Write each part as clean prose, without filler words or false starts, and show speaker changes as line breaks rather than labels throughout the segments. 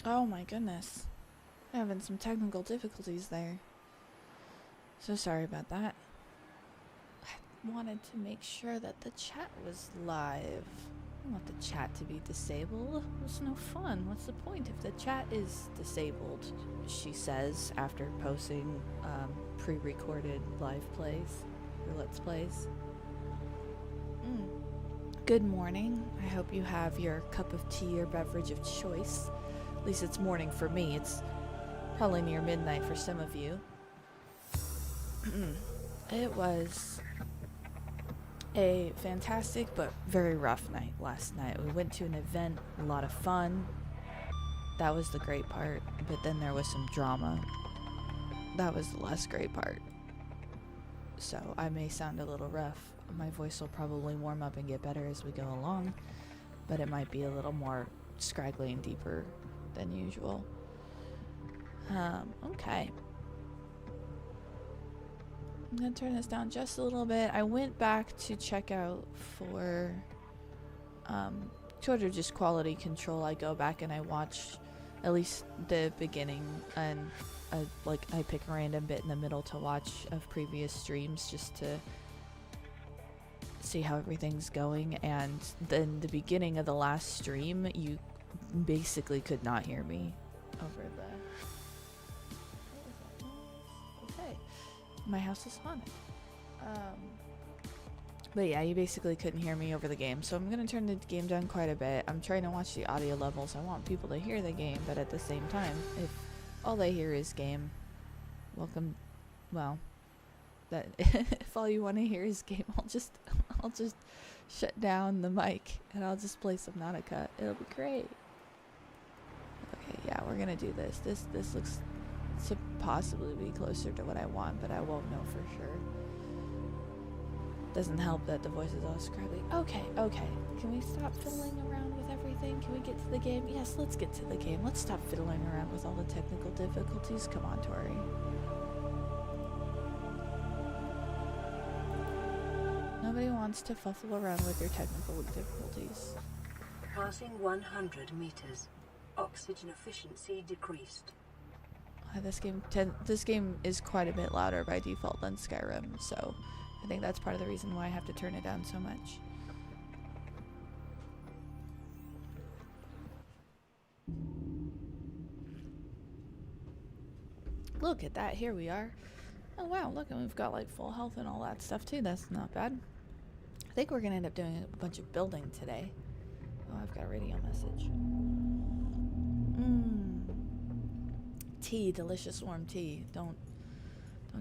Oh my goodness. Having some technical difficulties there. So sorry about that. I wanted to make sure that the chat was live. I don't want the chat to be disabled. It's no fun. What's the point if the chat is disabled? She says after posting pre-recorded live plays or let's plays. Good morning. I hope you have your cup of tea or beverage of choice. At least it's morning for me. It's probably near midnight for some of you. It was a fantastic but very rough night last night. We went to an event, a lot of fun. That was the great part, but then there was some drama. That was the less great part. So I may sound a little rough. My voice will probably warm up and get better as we go along, but it might be a little more scraggly and deeper than usual. Okay. I'm gonna turn this down just a little bit. I went back to check out for sort of just quality control. I go back and I watch at least the beginning, and I pick a random bit in the middle to watch of previous streams just to see how everything's going. And then the beginning of the last stream, you basically could not hear me over the... Okay. My house is haunted. But yeah, you basically couldn't hear me over the game. So I'm going to turn the game down quite a bit. I'm trying to watch the audio levels. I want people to hear the game, but at the same time, if all they hear is game, welcome, well, that if all you want to hear is game, I'll just shut down the mic and I'll just play Subnautica. It'll be great. Okay, yeah, we're going to do this. This looks to possibly be closer to what I want, but I won't know for sure. Doesn't help that the voice is all scraggly. Okay. Can we stop fiddling around with everything? Can we get to the game? Yes, let's get to the game. Let's stop fiddling around with all the technical difficulties. Come on, Tori. Nobody wants to fuffle around with your technical difficulties.
Passing 100 meters. Oxygen efficiency decreased.
This game is quite a bit louder by default than Skyrim, so I think that's part of the reason why I have to turn it down so much. Look at that, here we are. Oh wow, look, and we've got like full health and all that stuff too. That's not bad. I think we're gonna end up doing a bunch of building today. Oh, I've got a radio message. Tea, delicious warm tea. Don't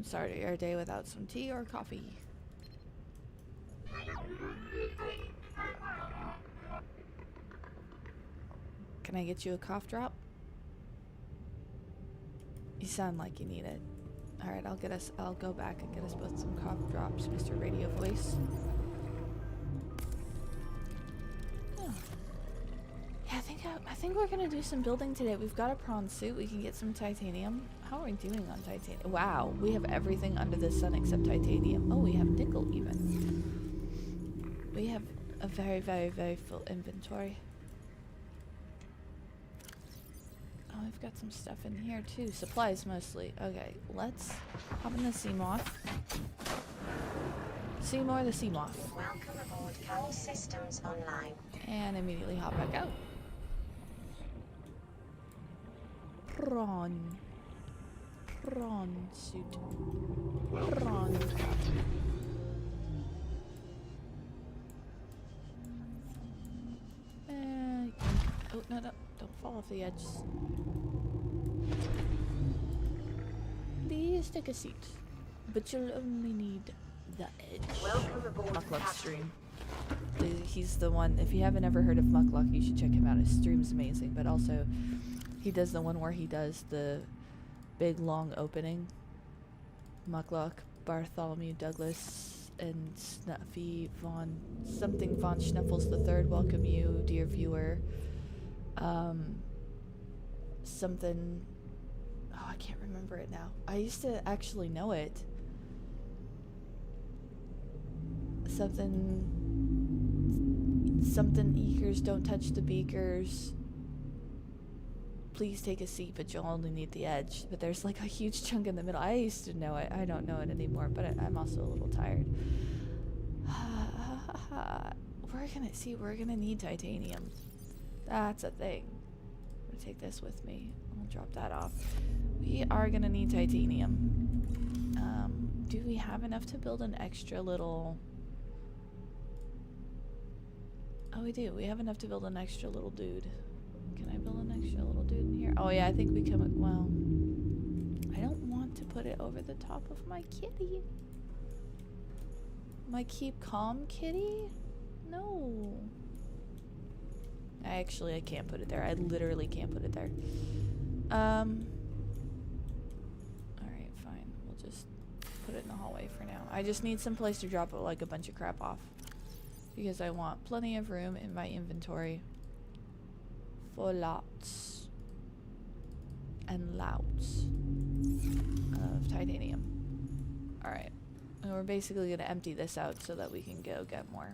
start your day without some tea or coffee. Can I get you a cough drop? You sound like you need it. Alright, I'll go back and get us both some cough drops, Mr. Radio Voice. Oh. Yeah, I think we're gonna do some building today. We've got a prawn suit, we can get some titanium. How are we doing on titanium? Wow, we have everything under the sun except titanium. Oh, we have nickel even. We have a very, very, very full inventory. Oh, I've got some stuff in here too. Supplies mostly. Okay, let's hop in the sea moth. Seymour the sea moth.
Welcome aboard Cal Systems Online.
And immediately hop back out. Prawn suit. Prawn. Oh, no, don't fall off the edge. Please take a seat, but you'll only need the edge.
Welcome aboard
Muckluck stream. He's the one, if you haven't ever heard of Muckluck, you should check him out. His stream's amazing, but also he does the one where he does the big long opening. Muckluck, Bartholomew Douglas, and Snuffy Von Schnuffles the Third welcome you, dear viewer. Something, oh, I can't remember it now. I used to actually know it. Something eakers, don't touch the beakers. please take a seat, but you'll only need the edge. But there's like a huge chunk in the middle. I used to know it. I don't know it anymore, but I'm also a little tired. We're gonna need titanium. That's a thing. I'm gonna take this with me. I'll drop that off. We are gonna need titanium. Do we have enough to build an extra little... Oh, we do. We have enough to build an extra little dude. Can I build an extra little dude in here? Oh, yeah, I think we can... Well, I don't want to put it over the top of my kitty. My keep calm kitty? No. I can't put it there. I literally can't put it there. Alright, fine. We'll just put it in the hallway for now. I just need some place to drop like a bunch of crap off. Because I want plenty of room in my inventory for lots and lots of titanium. Alright. And we're basically going to empty this out so that we can go get more.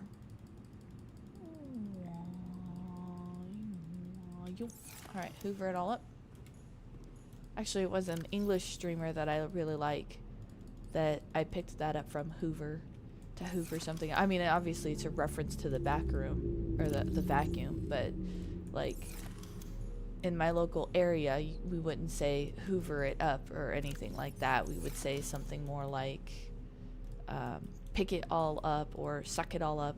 Alright, hoover it all up. Actually, it was an English streamer that I really like that I picked that up from Hoover. To hoover something. I mean, obviously it's a reference to the back room or the vacuum, but like in my local area we wouldn't say hoover it up or anything like that. We would say something more like pick it all up or suck it all up.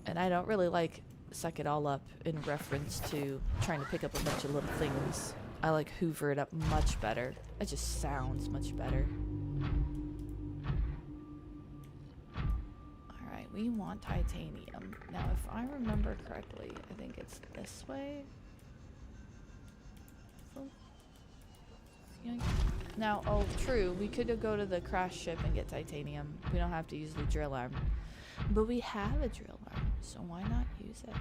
And I don't really like suck it all up in reference to trying to pick up a bunch of little things. I like hoover it up much better. It just sounds much better. We want titanium. Now, if I remember correctly, I think it's this way. Now, oh, true. We could go to the crash ship and get titanium. We don't have to use the drill arm. But we have a drill arm, so why not use it?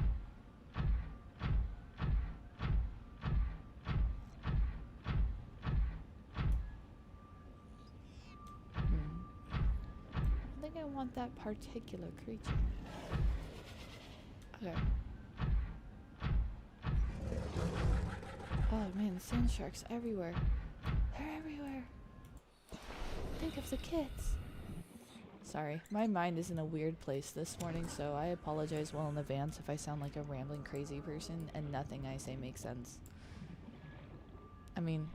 I want that particular creature. Okay. Oh man, sand sharks everywhere. They're everywhere. Think of the kids. Sorry, my mind is in a weird place this morning, so I apologize well in advance if I sound like a rambling crazy person and nothing I say makes sense. I mean,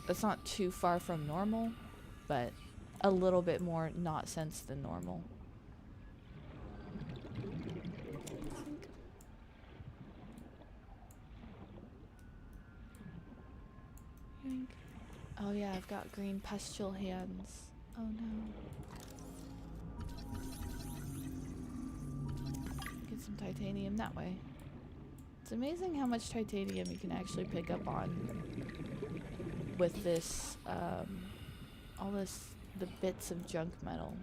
that's not too far from normal, but a little bit more not sense than normal. Oh yeah, I've got green pustule hands. Oh no. Get some titanium that way. It's amazing how much titanium you can actually pick up on with this, the bits of junk metal.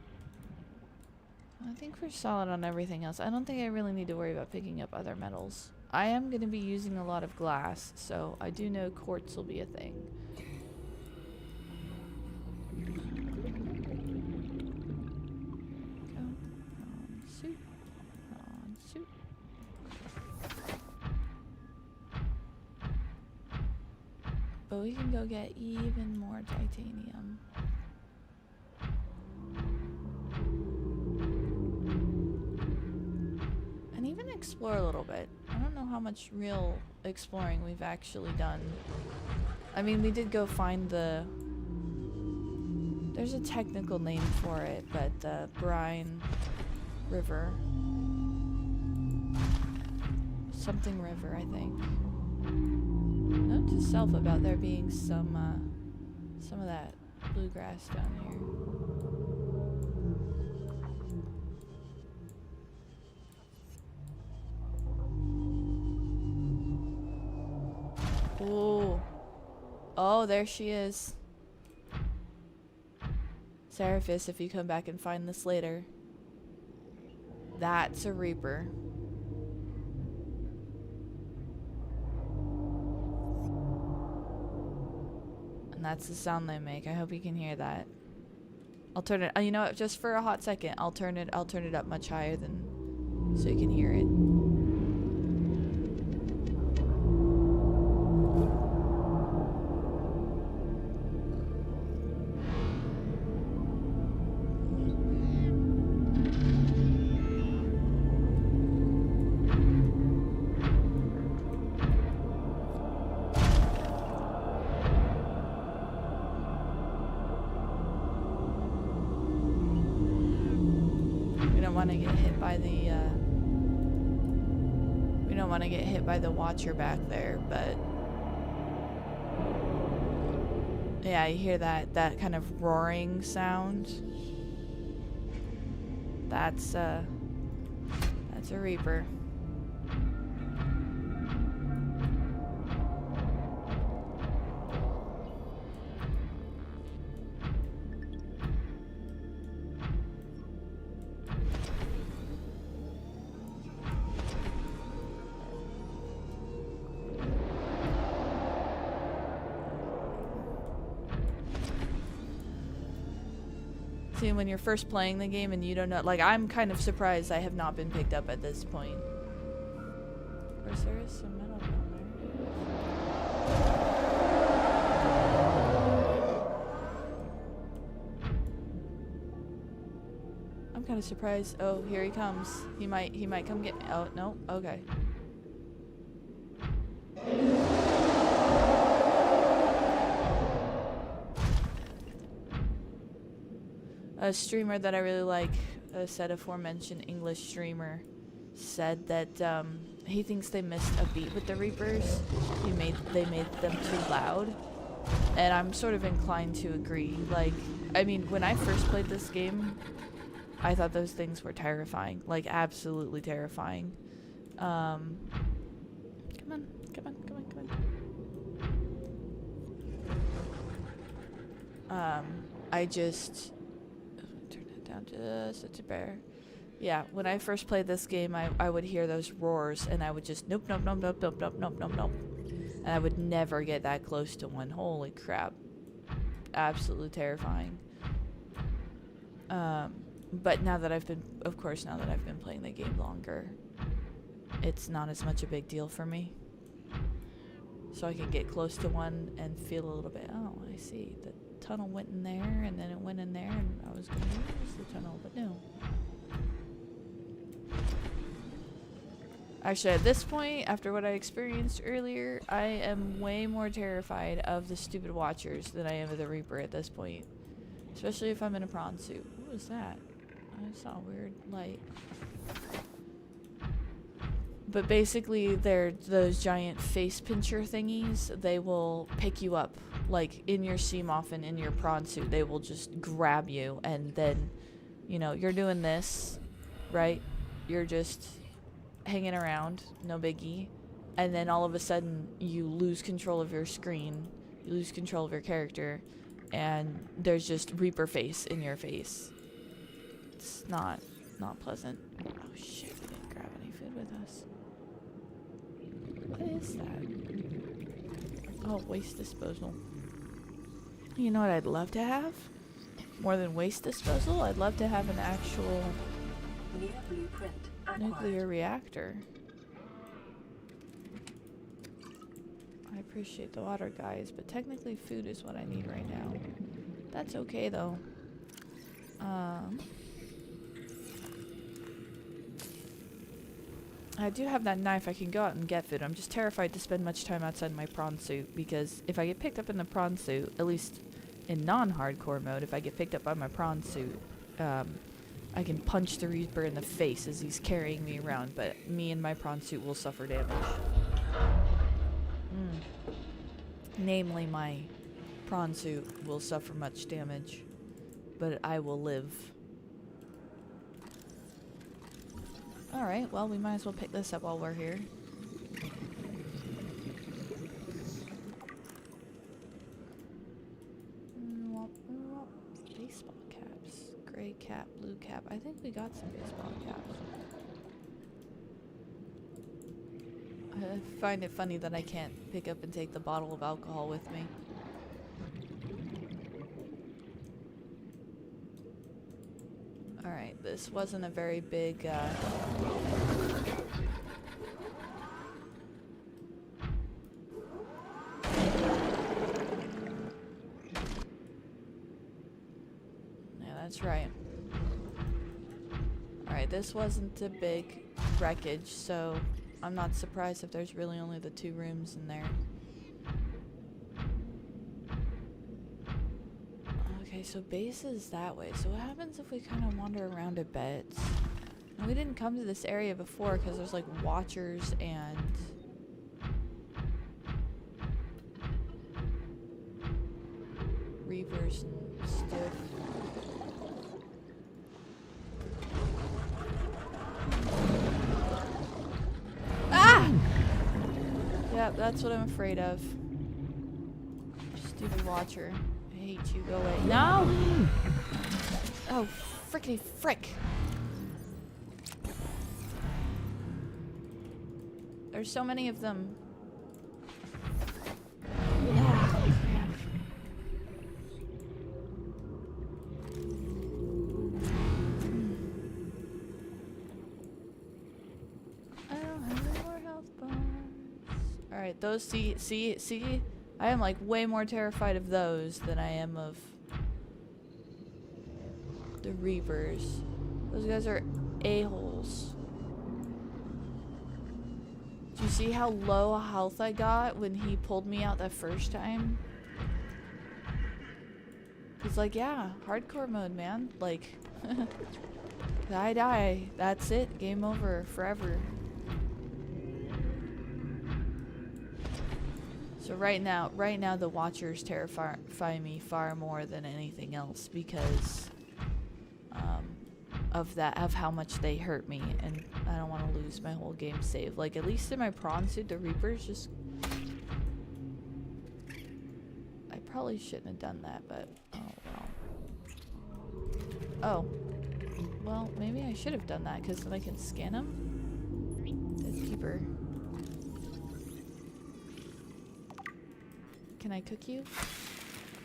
I think we're solid on everything else. I don't think I really need to worry about picking up other metals. I am going to be using a lot of glass, so I do know quartz will be a thing. On suit. But we can go get even more titanium. And even explore a little bit. I don't know how much real exploring we've actually done. I mean, we did go find the... There's a technical name for it, but the Brine River. Something River, I think. Note to self about there being some of that bluegrass down here. Ooh. Oh, there she is. Seraphis, if you come back and find this later. That's a Reaper. And that's the sound they make. I hope you can hear that. I'll turn it, you know what, just for a hot second, I'll turn it up much higher than, so you can hear it. want to get hit by the we don't want to get hit by the watcher back there, but yeah, you hear that kind of roaring sound. That's a Reaper. See, when you're first playing the game and you don't know, like, I'm kind of surprised I have not been picked up at this point. Of course, there is some metal down there. I'm kind of surprised. Oh, here he comes. He might come get me. Oh, no. Okay. A streamer that I really like, said aforementioned English streamer, said that he thinks they missed a beat with the Reapers. They made them too loud, and I'm sort of inclined to agree. Like, I mean, when I first played this game, I thought those things were terrifying, like absolutely terrifying. Come on. I just turn it down just a bear. Yeah, when I first played this game, I would hear those roars, and I would just nope. And I would never get that close to one. Holy crap. Absolutely terrifying. But now that I've been playing the game longer, it's not as much a big deal for me. So I can get close to one and feel a little bit, oh, I see. The tunnel went in there, and then it went in there, and I was going to use the tunnel, but no. Actually, at this point, after what I experienced earlier, I am way more terrified of the stupid watchers than I am of the Reaper at this point. Especially if I'm in a prawn suit. What was that? I saw a weird light. But basically, they're those giant face pincher thingies. They will pick you up, like in your sea muffin, in your prawn suit. They will just grab you, and then, you know, you're doing this, right? You're just hanging around, no biggie. And then all of a sudden, you lose control of your screen. You lose control of your character, and there's just Reaper face in your face. It's not pleasant. Oh shit, we didn't grab any food with us. What is that? Oh, waste disposal. You know what I'd love to have? More than waste disposal, I'd love to have an actual nuclear reactor. I appreciate the water, guys, but technically food is what I need right now. That's okay, though. I do have that knife. I can go out and get food. I'm just terrified to spend much time outside my prawn suit, because if I get picked up in the prawn suit, at least in non-hardcore mode, if I get picked up by my prawn suit, I can punch the Reaper in the face as he's carrying me around, but me and my prawn suit will suffer damage. Namely, my prawn suit will suffer much damage, but I will live. Alright, well, we might as well pick this up while we're here. Baseball caps. Gray cap, blue cap. I think we got some baseball caps. I find it funny that I can't pick up and take the bottle of alcohol with me. Alright, this wasn't a very big, yeah, that's right. Alright, this wasn't a big wreckage, so I'm not surprised if there's really only the 2 rooms in there. Okay, so base is that way. So what happens if we kind of wander around a bit? We didn't come to this area before because there's like watchers and reapers and stuff. Ah! Yep, that's what I'm afraid of. Stupid watcher. I hate you. Go away. No! Oh, frickety frick. There's so many of them. Yeah. I don't have any more health bombs. Alright, those see? I am like way more terrified of those than I am of the Reapers. Those guys are a-holes. Do you see how low health I got when he pulled me out that first time? He's like, yeah, hardcore mode, man. Like, I die. That's it. Game over. Forever. So right now the Watchers terrify me far more than anything else because of how much they hurt me, and I don't want to lose my whole game save. Like, at least in my prawn suit, the Reapers just... I probably shouldn't have done that, but oh well. Oh. Well, maybe I should have done that, because then I can scan them. Dead keeper. Can I cook you?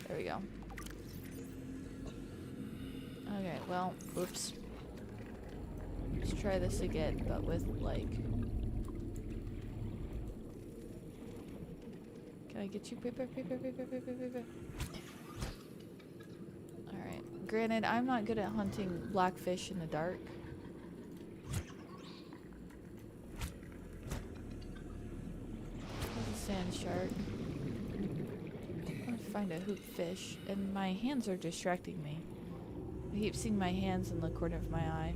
There we go. Okay, well, oops. Let's try this again, but with, like... Can I get you? Paper. Alright. Granted, I'm not good at hunting blackfish in the dark. There's a sand shark. I want to find a hoop fish, and my hands are distracting me. I keep seeing my hands in the corner of my eye.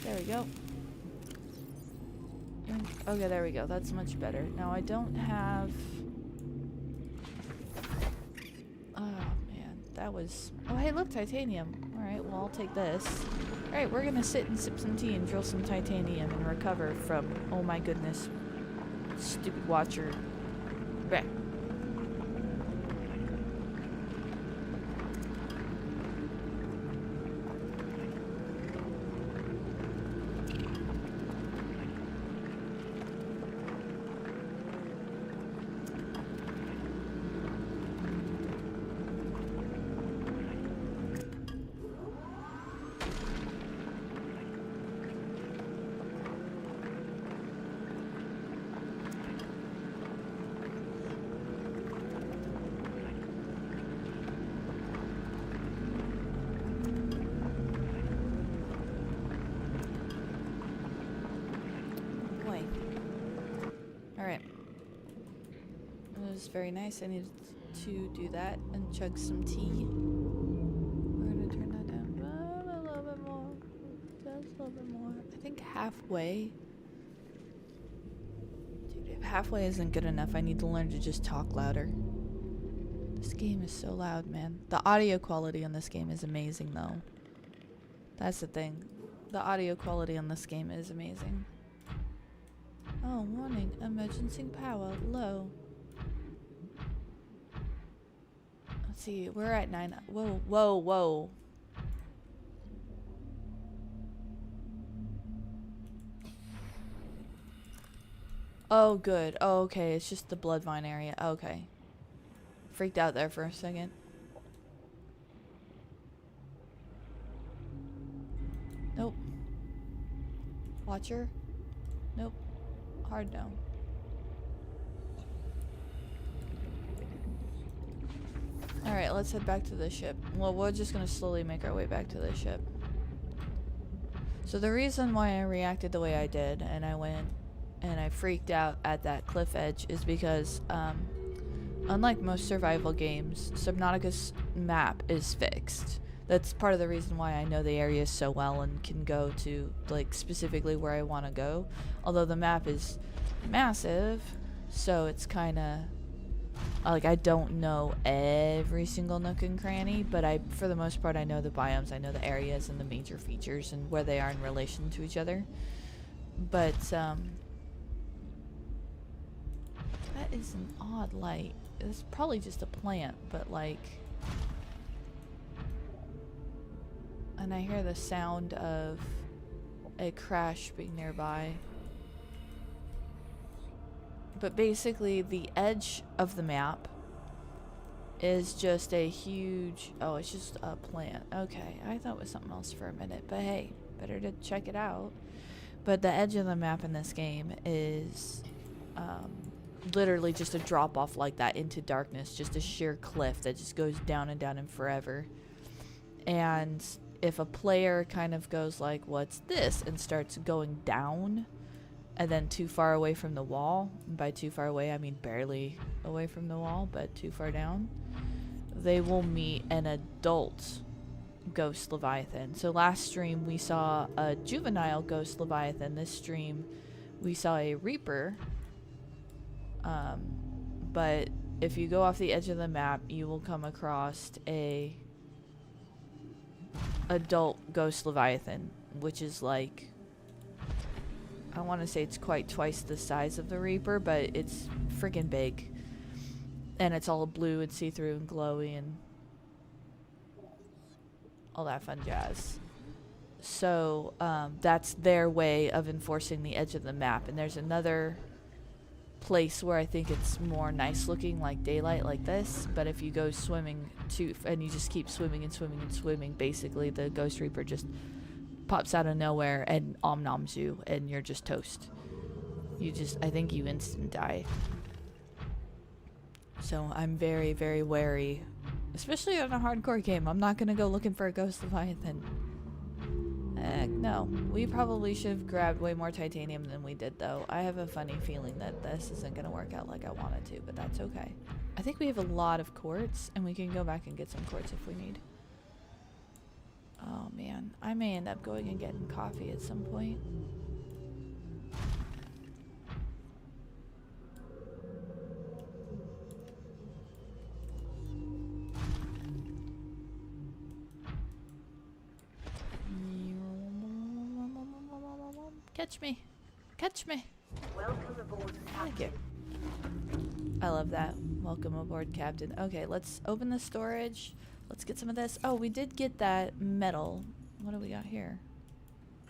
There we go. Okay, there we go. That's much better. Now I don't have... Oh, man. That was... Oh, hey, look, titanium. Alright, well, I'll take this. Alright, we're gonna sit and sip some tea and drill some titanium and recover from... Oh my goodness. Stupid watcher. Bleh. Alright. It was very nice. I needed to do that and chug some tea. We're gonna turn that down a little bit more. Just a little bit more. I think halfway. Dude, if halfway isn't good enough, I need to learn to just talk louder. This game is so loud, man. The audio quality on this game is amazing, though. That's the thing. The audio quality on this game is amazing. Oh, warning. Emergency power low. Let's see. We're at 9. Whoa. Oh, good. Oh, okay. It's just the bloodvine area. Okay. Freaked out there for a second. Nope. Watcher? Nope. Hard no. Alright, let's head back to the ship. Well, we're just gonna slowly make our way back to the ship. So the reason why I reacted the way I did, and I went and I freaked out at that cliff edge, is because, unlike most survival games, Subnautica's map is fixed. That's part of the reason why I know the area so well and can go to, like, specifically where I want to go. Although the map is massive, so it's kind of like I don't know every single nook and cranny, but for the most part, I know the biomes, I know the areas and the major features and where they are in relation to each other. But that is an odd light. It's probably just a plant, but like, and I hear the sound of a crash being nearby. But basically, the edge of the map is just a huge... Oh, it's just a plant. Okay, I thought it was something else for a minute. But hey, better to check it out. But the edge of the map in this game is literally just a drop-off like that into darkness. Just a sheer cliff that just goes down and down and forever. And if a player kind of goes like, what's this? And starts going down... and then too far away from the wall, and by too far away I mean barely away from the wall, but too far down, they will meet an adult ghost leviathan. So last stream we saw a juvenile ghost leviathan. This stream we saw a reaper. But if you go off the edge of the map, you will come across a adult ghost leviathan, which is like, I want to say it's quite twice the size of the Reaper, but it's freaking big. And it's all blue and see-through and glowy and all that fun jazz. So that's their way of enforcing the edge of the map. And there's another place where I think it's more nice looking, like daylight like this. But if you go swimming and you just keep swimming and swimming and swimming, basically the Ghost Reaper just pops out of nowhere and om-noms you, and you're just toast. I think you instant die. So I'm very, very wary, especially on a hardcore game. I'm not gonna go looking for a Ghost Leviathan. No. We probably should have grabbed way more titanium than we did, though. I have a funny feeling that this isn't gonna work out like I wanted to, but that's okay. I think we have a lot of quartz, and we can go back and get some quartz if we need. Oh man, I may end up going and getting coffee at some point. Catch me. Catch me.
Welcome aboard,
Thank you.
Captain.
I love that. Welcome aboard, Captain. Okay, let's open the storage. Let's get some of this. Oh, we did get that metal. What do we got here?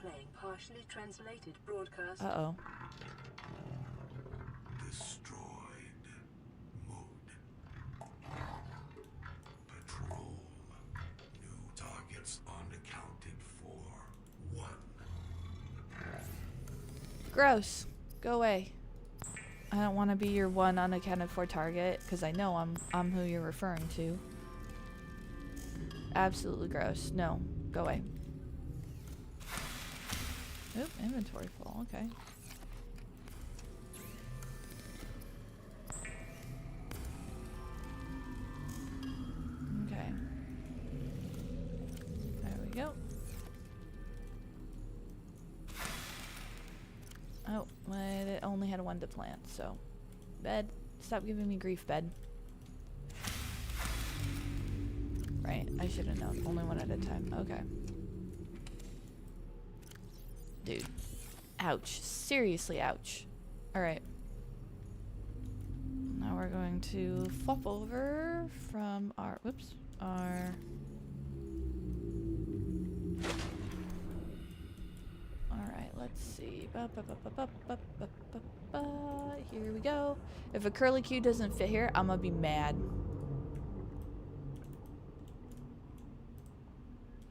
Playing partially translated broadcast.
Uh-oh.
Destroyed. Mode. Patrol. New targets unaccounted for. 1.
Gross. Go away. I don't want to be your one unaccounted for target, because I know I'm who you're referring to. Absolutely gross. No. Go away. Oop, inventory full. Okay. Okay. There we go. Oh, well, it only had one to plant, so. Bed. Stop giving me grief, bed. Right, I should have known. Only one at a time. Okay. Dude. Ouch. Seriously, ouch. Alright. Now we're going to flop over from our... Whoops. Our... Alright, let's see. Here we go. If a curlicue doesn't fit here, I'm gonna be mad.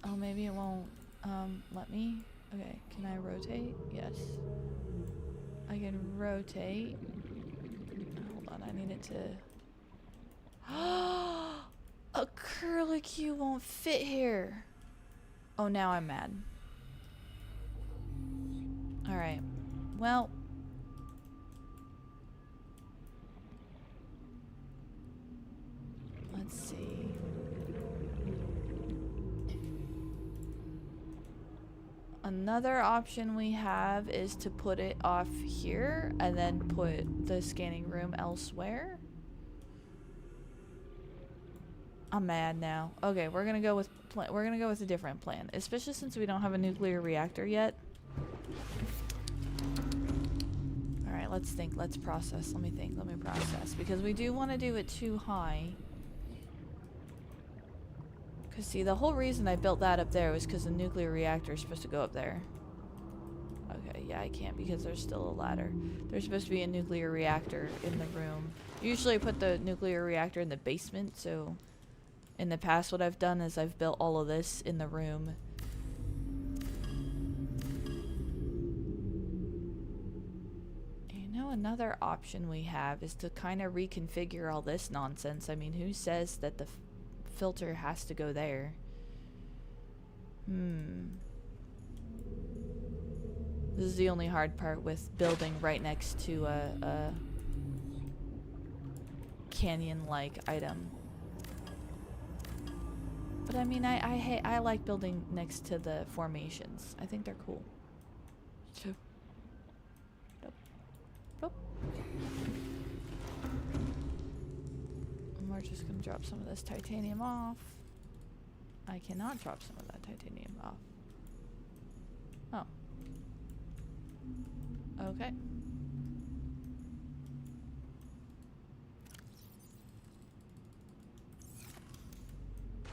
Oh, maybe it won't let me. Okay, can I rotate? Yes. I can rotate. Hold on, I need it to... A curlicue won't fit here. Oh, now I'm mad. Alright. Well... let's see. another option we have is to put it off here and then put the scanning room elsewhere. I'm mad now. Okay, we're gonna go with a different plan, especially since we don't have a nuclear reactor yet. All right, let's think. Let's process. Let me think. Let me process, because we do want to do it too high. Cause see, the whole reason I built that up there was because the nuclear reactor is supposed to go up there. Okay, yeah, I can't because there's still a ladder. There's supposed to be a nuclear reactor in the room. Usually I put the nuclear reactor in the basement, so in the past what I've done is I've built all of this in the room. You know, another option we have is to kind of reconfigure all this nonsense. I mean, who says that the filter has to go there? This is the only hard part with building right next to a canyon-like item. But I mean, I like building next to the formations. I think they're cool. So, nope. And we're just gonna drop some of this titanium off. I cannot drop some of that titanium off. Oh. Okay.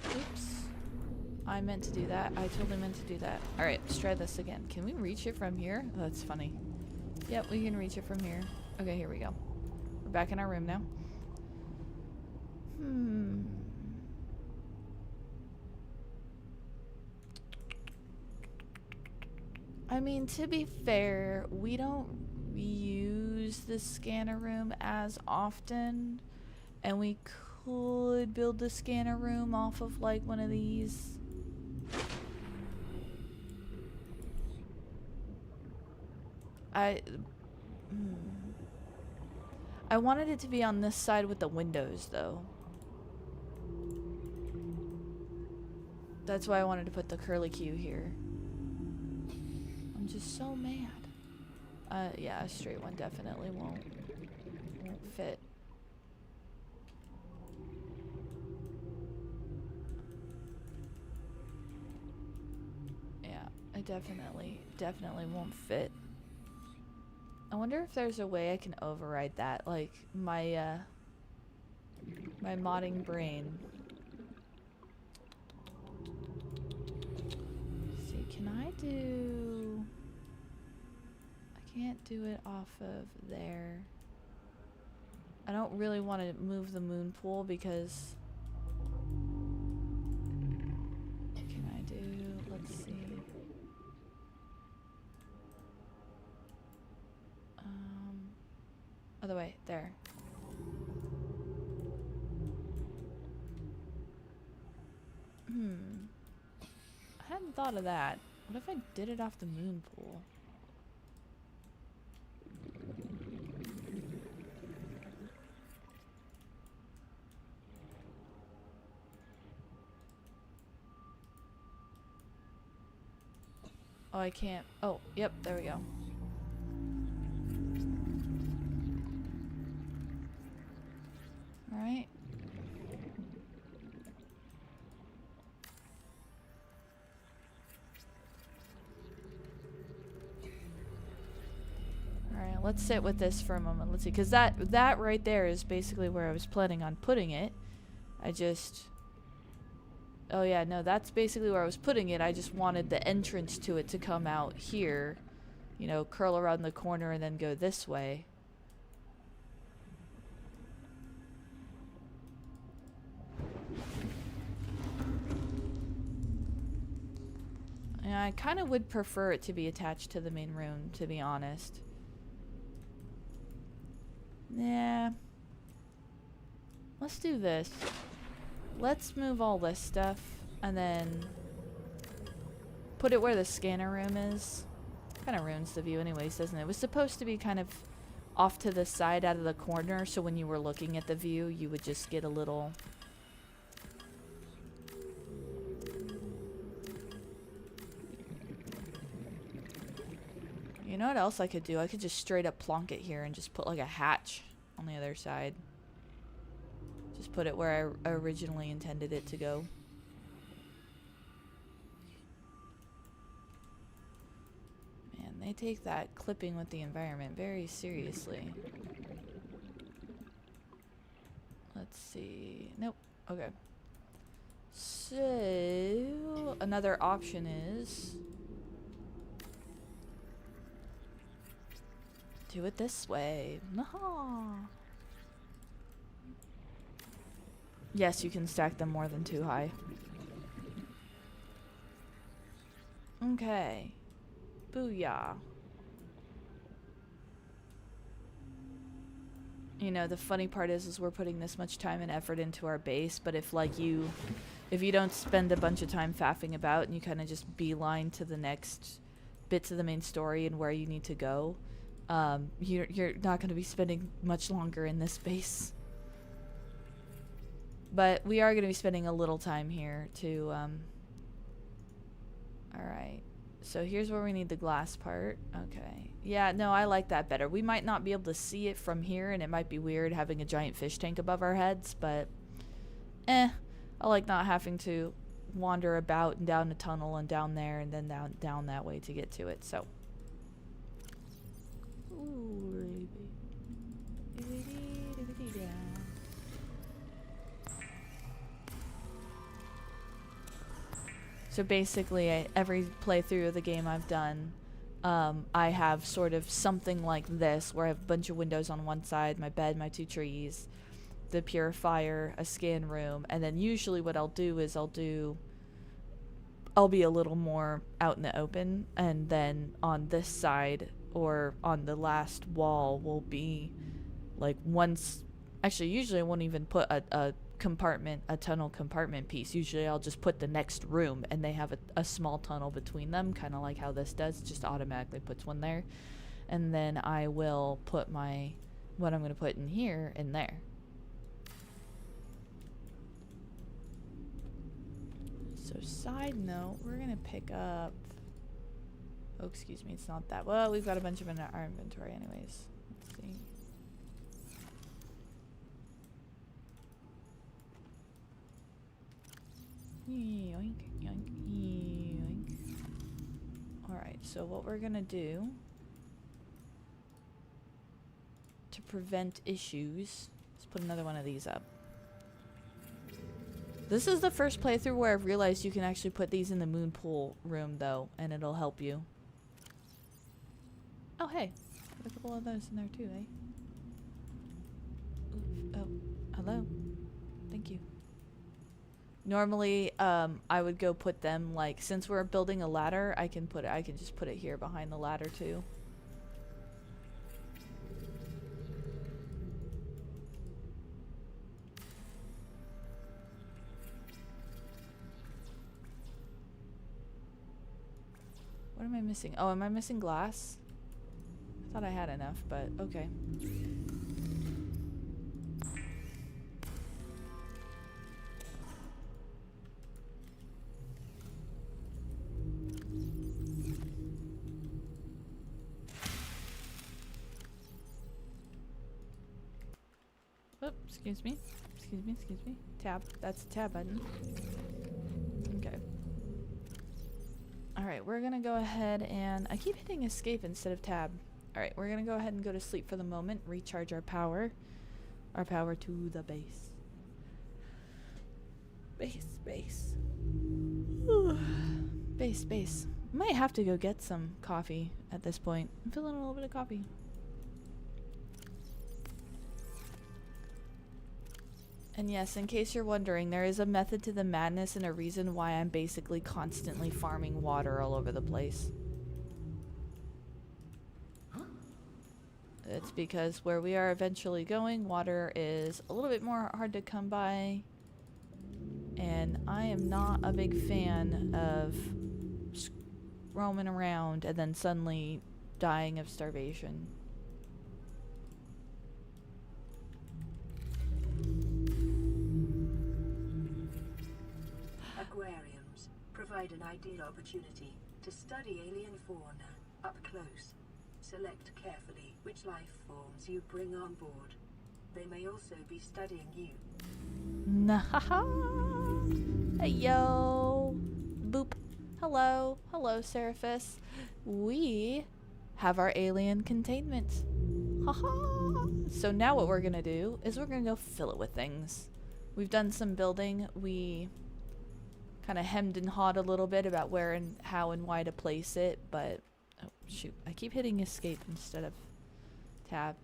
Oops. I meant to do that. I totally meant to do that. Alright, let's try this again. Can we reach it from here? Oh, that's funny. Yep, we can reach it from here. Okay, here we go. We're back in our room now. I mean, to be fair, we don't use the scanner room as often, and we could build the scanner room off of like one of these. I wanted it to be on this side with the windows, though. That's why I wanted to put the curlicue here. I'm just so mad. Yeah, a straight one definitely won't fit. Yeah, it definitely won't fit. I wonder if there's a way I can override that, like my my modding brain. Let's see, can I do? I can't do it off of there. I don't really want to move the moon pool because can I do? Let's see. Other way, there. I hadn't thought of that. What if I did it off the moon pool? Oh, I can't. Oh, yep, there we go. Alright. Alright, let's sit with this for a moment. Let's see, because that right there is basically where I was planning on putting it. I just... Oh yeah, no, that's basically where I was putting it. I just wanted the entrance to it to come out here. You know, curl around the corner and then go this way. And I kind of would prefer it to be attached to the main room, to be honest. Yeah. Let's do this. Let's move all this stuff and then put it where the scanner room is. Kind of ruins the view anyways, doesn't it? It was supposed to be kind of off to the side out of the corner, so when you were looking at the view, you would just get a little... You know what else I could do? I could just straight up plonk it here and just put like a hatch on the other side. Just put it where I originally intended it to go. Man, they take that clipping with the environment very seriously. Let's see. Nope. Okay. So, another option is do it this way. Nah. Yes, you can stack them more than 2 high. Okay. Booyah. You know, the funny part is we're putting this much time and effort into our base, but if you don't spend a bunch of time faffing about and you kind of just beeline to the next bits of the main story and where you need to go, you're not going to be spending much longer in this base. But we are going to be spending a little time here to, alright. So here's where we need the glass part. Okay. Yeah, no, I like that better. We might not be able to see it from here, and it might be weird having a giant fish tank above our heads, but I like not having to wander about and down a tunnel and down there and then down that way to get to it, so. Ooh, so basically, every playthrough of the game I've done, I have sort of something like this, where I have a bunch of windows on one side, my bed, my 2 trees, the purifier, a scan room, and then usually what I'll do is I'll be a little more out in the open, and then on this side, or on the last wall, will be, like, actually, usually I won't even put a tunnel compartment piece. Usually I'll just put the next room and they have a small tunnel between them, kind of like how this does, just automatically puts one there. And then I will put what I'm going to put in here in there. So side note, we're going to pick up, oh excuse me, it's not that, well we've got a bunch of in our inventory anyways. Let's see. Yoink, yoink, yoink. Alright, so what we're gonna do to prevent issues is put another one of these up. This is the first playthrough where I've realized you can actually put these in the moon pool room though, and it'll help you. Oh hey, got a couple of those in there too, eh? Ooh, oh, hello. Thank you. Normally, I would go put them, like, since we're building a ladder, I can just put it here behind the ladder too. What am I missing? Oh, am I missing glass? I thought I had enough, but okay. Oops, excuse me. Excuse me, excuse me. Tab. That's a tab button. Okay. Alright, we're gonna go ahead and... I keep hitting escape instead of tab. Alright, we're gonna go ahead and go to sleep for the moment. Recharge our power. Our power to the base. Base. Base. Might have to go get some coffee at this point. I'm feeling a little bit of coffee. And yes, in case you're wondering, there is a method to the madness and a reason why I'm basically constantly farming water all over the place. It's because where we are eventually going, water is a little bit more hard to come by. And I am not a big fan of roaming around and then suddenly dying of starvation.
Aquariums provide an ideal opportunity to study alien fauna up close. select carefully which life forms you bring on board. They may also be studying you.
Nah. Hey, yo. Boop. Hello. Hello, Seraphis. We have our alien containment. Haha. So now what we're gonna do is we're gonna go fill it with things. We've done some building. We kind of hemmed and hawed a little bit about where and how and why to place it, but oh shoot, I keep hitting escape instead of tab.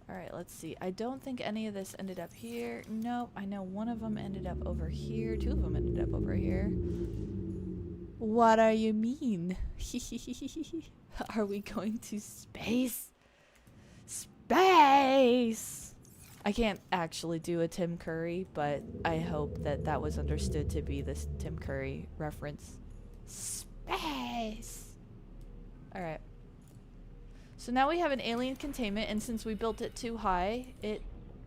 Alright, let's see. I don't think any of this ended up here. Nope, I know one of them ended up over here. Two of them ended up over here. What do you mean? Are we going to space? Space! I can't actually do a Tim Curry, but I hope that that was understood to be this Tim Curry reference. Space! Alright. So now we have an alien containment, and since we built it too high,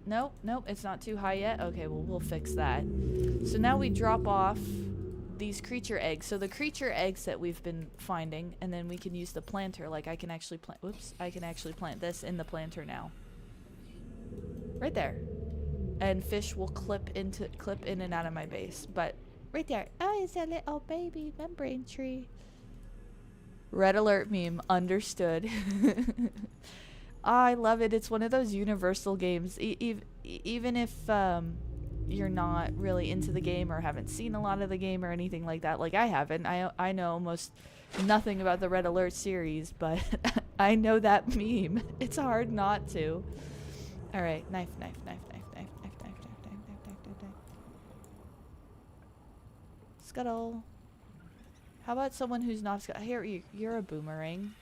nope, it's not too high yet. Okay, well, we'll fix that. So now we drop off these creature eggs. So the creature eggs that we've been finding, and then we can use the planter. Like I can actually plant, whoops, I can actually plant this in the planter now. Right there. And fish will clip in and out of my base. But right there. Oh, it's a little baby membrane tree. Red alert meme. Understood. I love it. It's one of those universal games. Even if you're not really into the game or haven't seen a lot of the game or anything like that, like I haven't. I know almost nothing about the Red Alert series, but I know that meme. It's hard not to. All right, knife. Scuttle. How about someone who's not scuttle? Here, you're a boomerang.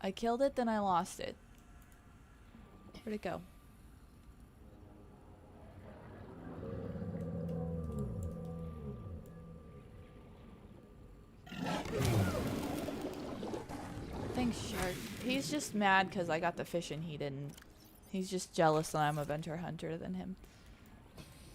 I killed it, then I lost it. Where'd it go? Thanks, Shark. He's just mad because I got the fish and he didn't. He's just jealous that I'm a better hunter than him.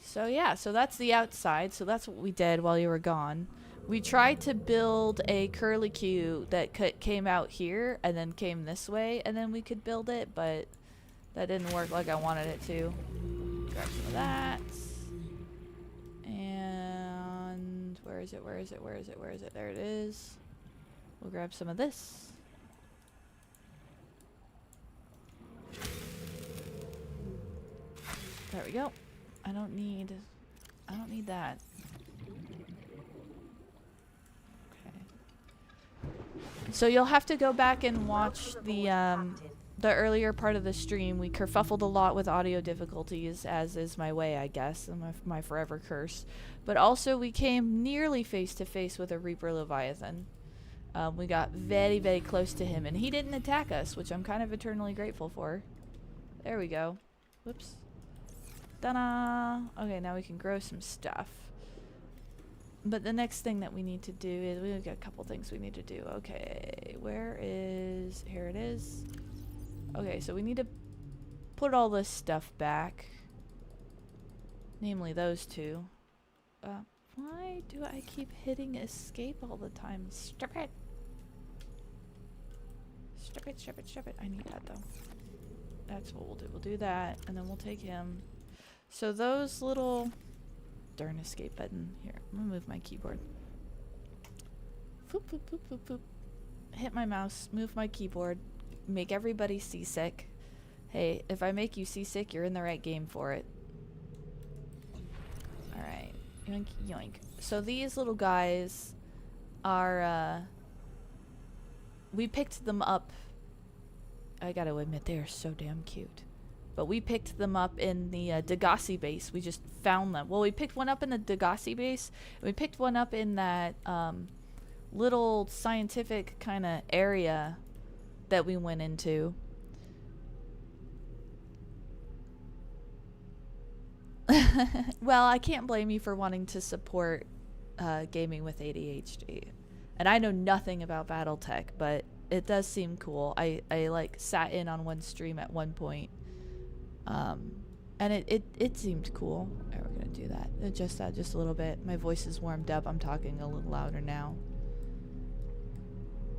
So yeah, so that's the outside. So that's what we did while you were gone. We tried to build a curlicue that came out here and then came this way, and then we could build it, but that didn't work like I wanted it to. Grab some of that. And where is it? There it is. We'll grab some of this. There we go. I don't need that. So you'll have to go back and watch the earlier part of the stream. We kerfuffled a lot with audio difficulties, as is my way, I guess, and my forever curse. But also we came nearly face to face with a Reaper Leviathan. We got very, very close to him, and he didn't attack us, which I'm kind of eternally grateful for. There we go. Whoops. Ta-da! Okay, now we can grow some stuff. But the next thing that we need to do is, we've got a couple things we need to do. Okay, here it is. Okay, so we need to put all this stuff back. Namely those two. Why do I keep hitting escape all the time? Stop it! Stop it. I need that though. That's what we'll do. We'll do that, and then we'll take him. So those little... Darn escape button. Here, I'm gonna move my keyboard. Boop, boop, boop, boop, boop. Hit my mouse, move my keyboard, make everybody seasick. Hey, if I make you seasick, you're in the right game for it. Alright. Yoink, yoink. So these little guys are, we picked them up. I gotta admit, they are so damn cute. But we picked them up in the Degassi base. We just found them. Well, we picked one up in the Degassi base. And we picked one up in that little scientific kind of area that we went into. Well, I can't blame you for wanting to support gaming with ADHD. And I know nothing about Battletech, but it does seem cool. I like sat in on one stream at one point. And it seemed cool. Alright, we're gonna do that. Adjust that just a little bit. My voice is warmed up. I'm talking a little louder now.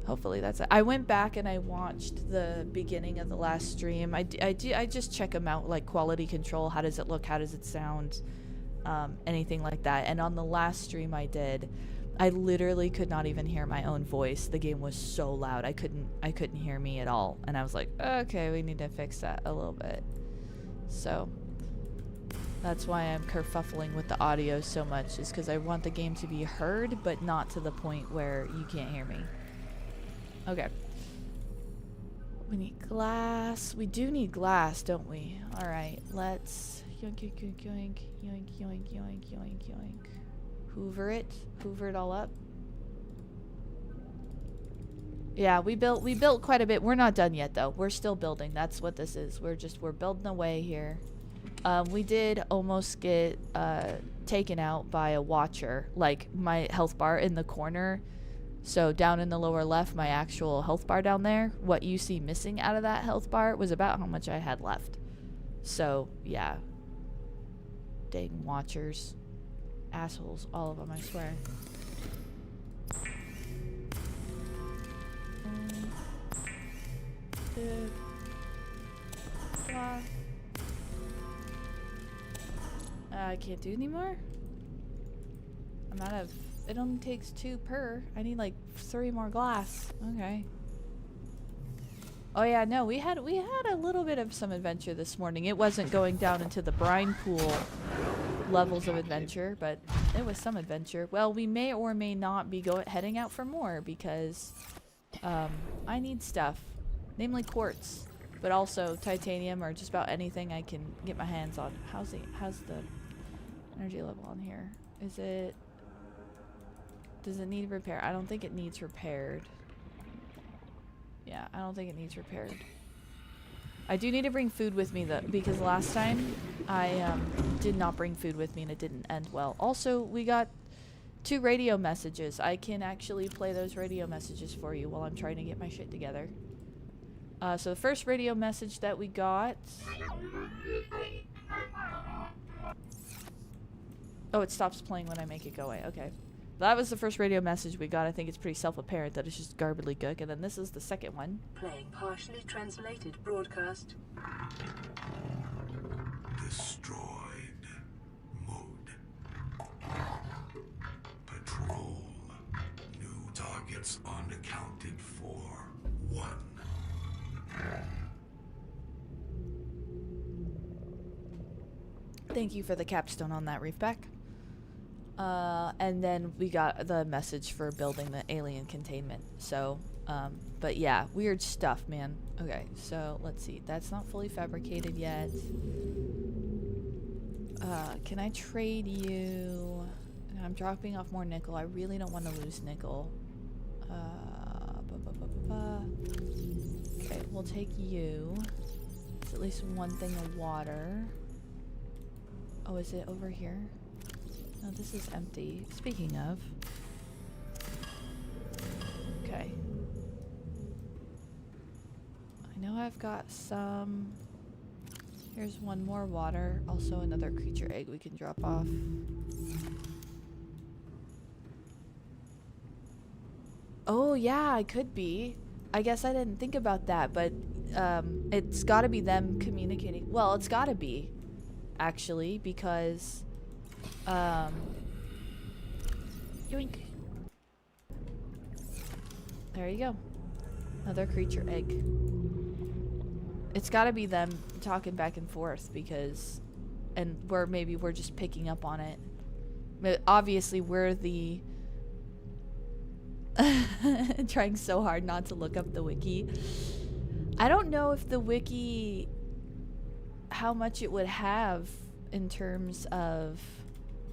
Hopefully that's it. I went back and I watched the beginning of the last stream. I just check them out, like quality control. How does it look? How does it sound? Anything like that. And on the last stream I did, I literally could not even hear my own voice. The game was so loud. I couldn't hear me at all. And I was like, okay, we need to fix that a little bit. So that's why I'm kerfuffling with the audio so much, is because I want the game to be heard, but not to the point where you can't hear me. Okay. We need glass. We do need glass, don't we? Alright, let's yoink, yoink, yoink, yoink, yoink, yoink, yoink, yoink, yoink. Hoover it all up. Yeah, we built quite a bit. We're not done yet though. We're still building. That's what this is. We're building away here. We did almost get taken out by a watcher. Like my health bar in the corner. So down in the lower left, my actual health bar down there, what you see missing out of that health bar was about how much I had left. So, yeah. Dang watchers. Assholes, all of them, I swear. I can't do anymore? I'm out of... It only takes 2 per. I need like 3 more glass. Okay. Oh yeah, no, we had a little bit of some adventure this morning. It wasn't going down into the brine pool levels of adventure, but it was some adventure. Well, we may or may not be heading out for more because I need stuff, namely quartz, but also titanium or just about anything I can get my hands on. How's the energy level on here? Does it need repair? I don't think it needs repaired. Yeah, I don't think it needs repaired. I do need to bring food with me though, because last time I did not bring food with me and it didn't end well. Also, we got 2 radio messages. I can actually play those radio messages for you while I'm trying to get my shit together. So the first radio message that we got... Oh, it stops playing when I make it go away. Okay. That was the first radio message we got. I think it's pretty self-apparent that it's just gobbledygook. And then this is the second one.
Playing partially translated broadcast.
Destroyed. Mode. Patrol. New targets unaccounted for. 1.
Thank you for the capstone on that, Reefback. And then we got the message for building the alien containment. So, but yeah, weird stuff, man. Okay, so let's see. That's not fully fabricated yet. Can I trade you? I'm dropping off more nickel. I really don't want to lose nickel. Okay, we'll take you. It's at least one thing of water. Oh, is it over here? No, this is empty. Speaking of. Okay. I know I've got some... Here's one more water. Also another creature egg we can drop off. Oh yeah, I could be. I guess I didn't think about that, but it's gotta be them communicating. Well, it's gotta be, actually, because... yoink. There you go. Another creature egg. It's gotta be them talking back and forth because... And maybe we're just picking up on it. But obviously we're the... trying so hard not to look up the wiki. I don't know if the wiki... How much it would have in terms of...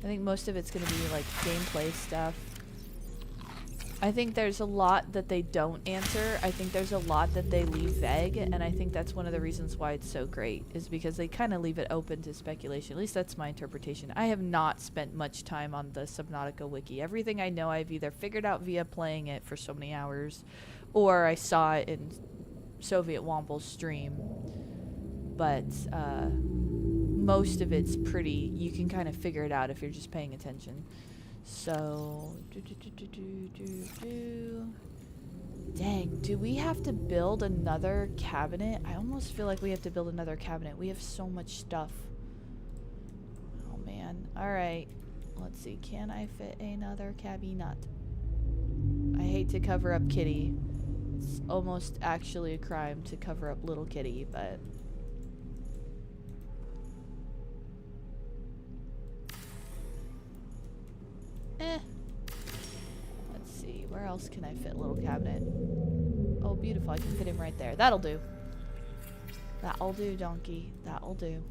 I think most of it's going to be like gameplay stuff. I think there's a lot that they don't answer. I think there's a lot that they leave vague, and I think that's one of the reasons why it's so great, is because they kind of leave it open to speculation. At least that's my interpretation. I have not spent much time on the Subnautica wiki. Everything I know I've either figured out via playing it for so many hours, or I saw it in Soviet Womble's stream. But most of it's pretty, you can kind of figure it out if you're just paying attention. So, dang, do we have to build another cabinet? I almost feel like we have to build another cabinet. We have so much stuff. Oh man. Alright. Let's see. Can I fit another cabinet? I hate to cover up Kitty. It's almost actually a crime to cover up little Kitty, but... Let's see, where else can I fit little cabinet? Oh, beautiful, I can fit him right there. That'll do. That'll do, donkey. That'll do.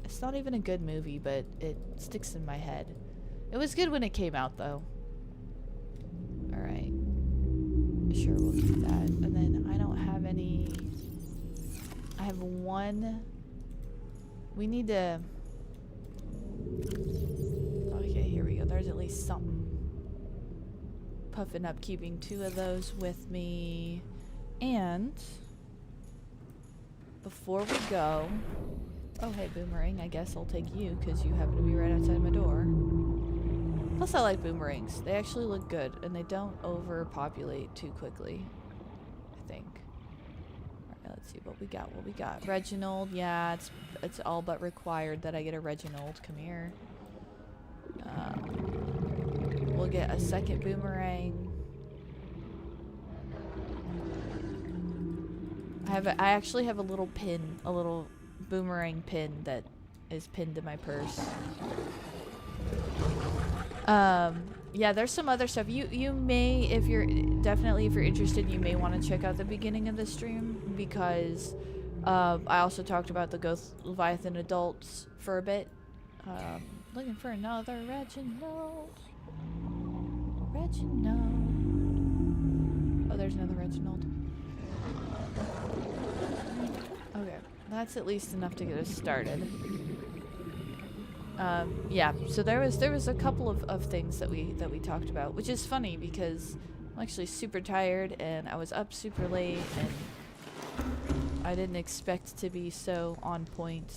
It's not even a good movie, but it sticks in my head. It was good when it came out, though. Alright. Sure, we'll keep that. And then I don't have any... I have one... We need to... Okay, here we go. There's at least something puffing up, keeping 2 of those with me. And before we go... Oh, hey, Boomerang. I guess I'll take you because you happen to be right outside my door. Plus, I like boomerangs. They actually look good, and they don't overpopulate too quickly, I think. Alright, let's see what we got. What we got. Reginald. Yeah, it's all but required that I get a Reginald. Come here. We'll get a second boomerang. I actually have a little pin, a little boomerang pin that is pinned to my purse. Yeah, there's some other stuff. You may, if you're interested, you may want to check out the beginning of the stream because I also talked about the Ghost Leviathan adults for a bit. Looking for another Reginald. Oh, there's another Reginald. Okay, that's at least enough to get us started. Yeah, so there was a couple of things that we talked about, which is funny because I'm actually super tired and I was up super late and I didn't expect to be so on point.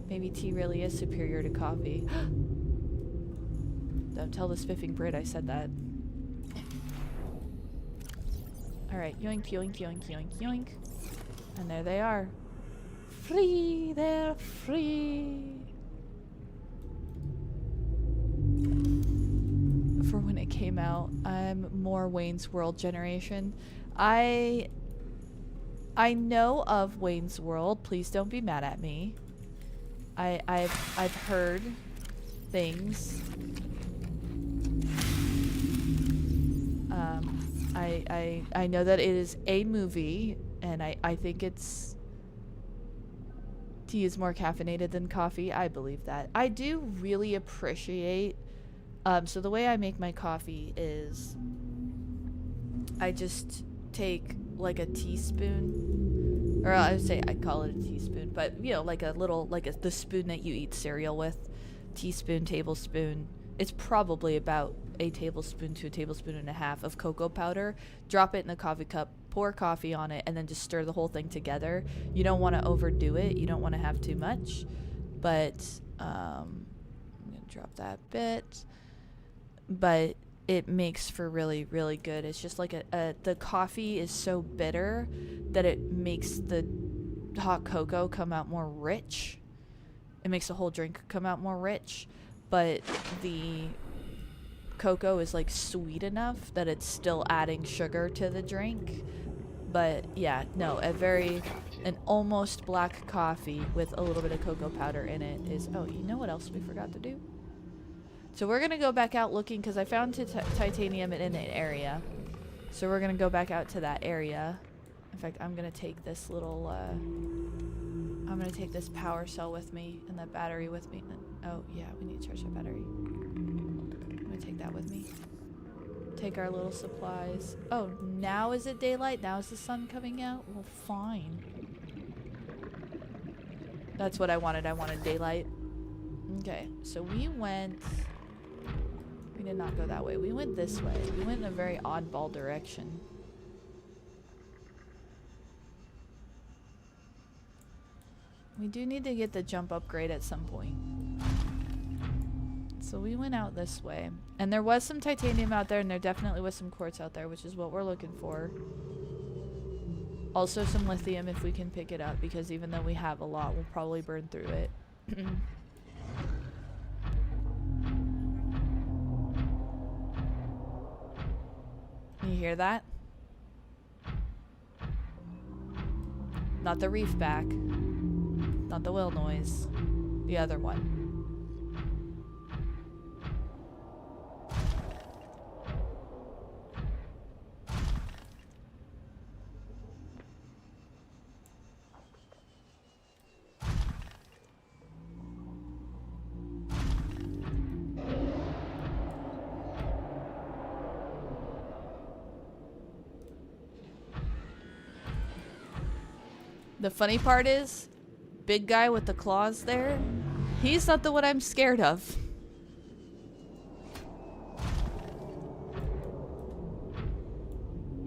Maybe tea really is superior to coffee. Don't tell the spiffing Brit I said that. Alright, yoink, yoink, yoink, yoink, yoink. And there they are. Free! They're free! For when it came out, I'm more Wayne's World generation. I know of Wayne's World. Please don't be mad at me. I've heard things. I know that it is a movie, and I think it's... Tea is more caffeinated than coffee. I believe that. I do really appreciate... so the way I make my coffee is... I just take like a teaspoon... Or I would say I'd call it a teaspoon, but you know, like a little, the spoon that you eat cereal with. Teaspoon, tablespoon. It's probably about a tablespoon to a tablespoon and a half of cocoa powder. Drop it in a coffee cup, pour coffee on it, and then just stir the whole thing together. You don't want to overdo it. You don't want to have too much. But I'm going to drop that bit. But it makes for really, really good. It's just like the coffee is so bitter that it makes the hot cocoa come out more rich. It makes the whole drink come out more rich. But the cocoa is like sweet enough that it's still adding sugar to the drink. But yeah, no, an almost black coffee with a little bit of cocoa powder in it is... Oh, you know what else we forgot to do? So we're going to go back out looking because I found titanium in an area. So we're going to go back out to that area. In fact, I'm going to take this little... I'm going to take this power cell with me and that battery with me. Oh, yeah, we need to charge that battery. I'm going to take that with me. Take our little supplies. Oh, now is it daylight? Now is the sun coming out? Well, fine. That's what I wanted. I wanted daylight. Okay, so we went... We did not go that way. We went this way. We went in a very oddball direction. We do need to get the jump upgrade at some point. So we went out this way. And there was some titanium out there, and there definitely was some quartz out there, which is what we're looking for. Also some lithium if we can pick it up, because even though we have a lot, we'll probably burn through it. You hear that? Not the reef back. Not the whale noise. The other one. The funny part is, big guy with the claws there, he's not the one I'm scared of.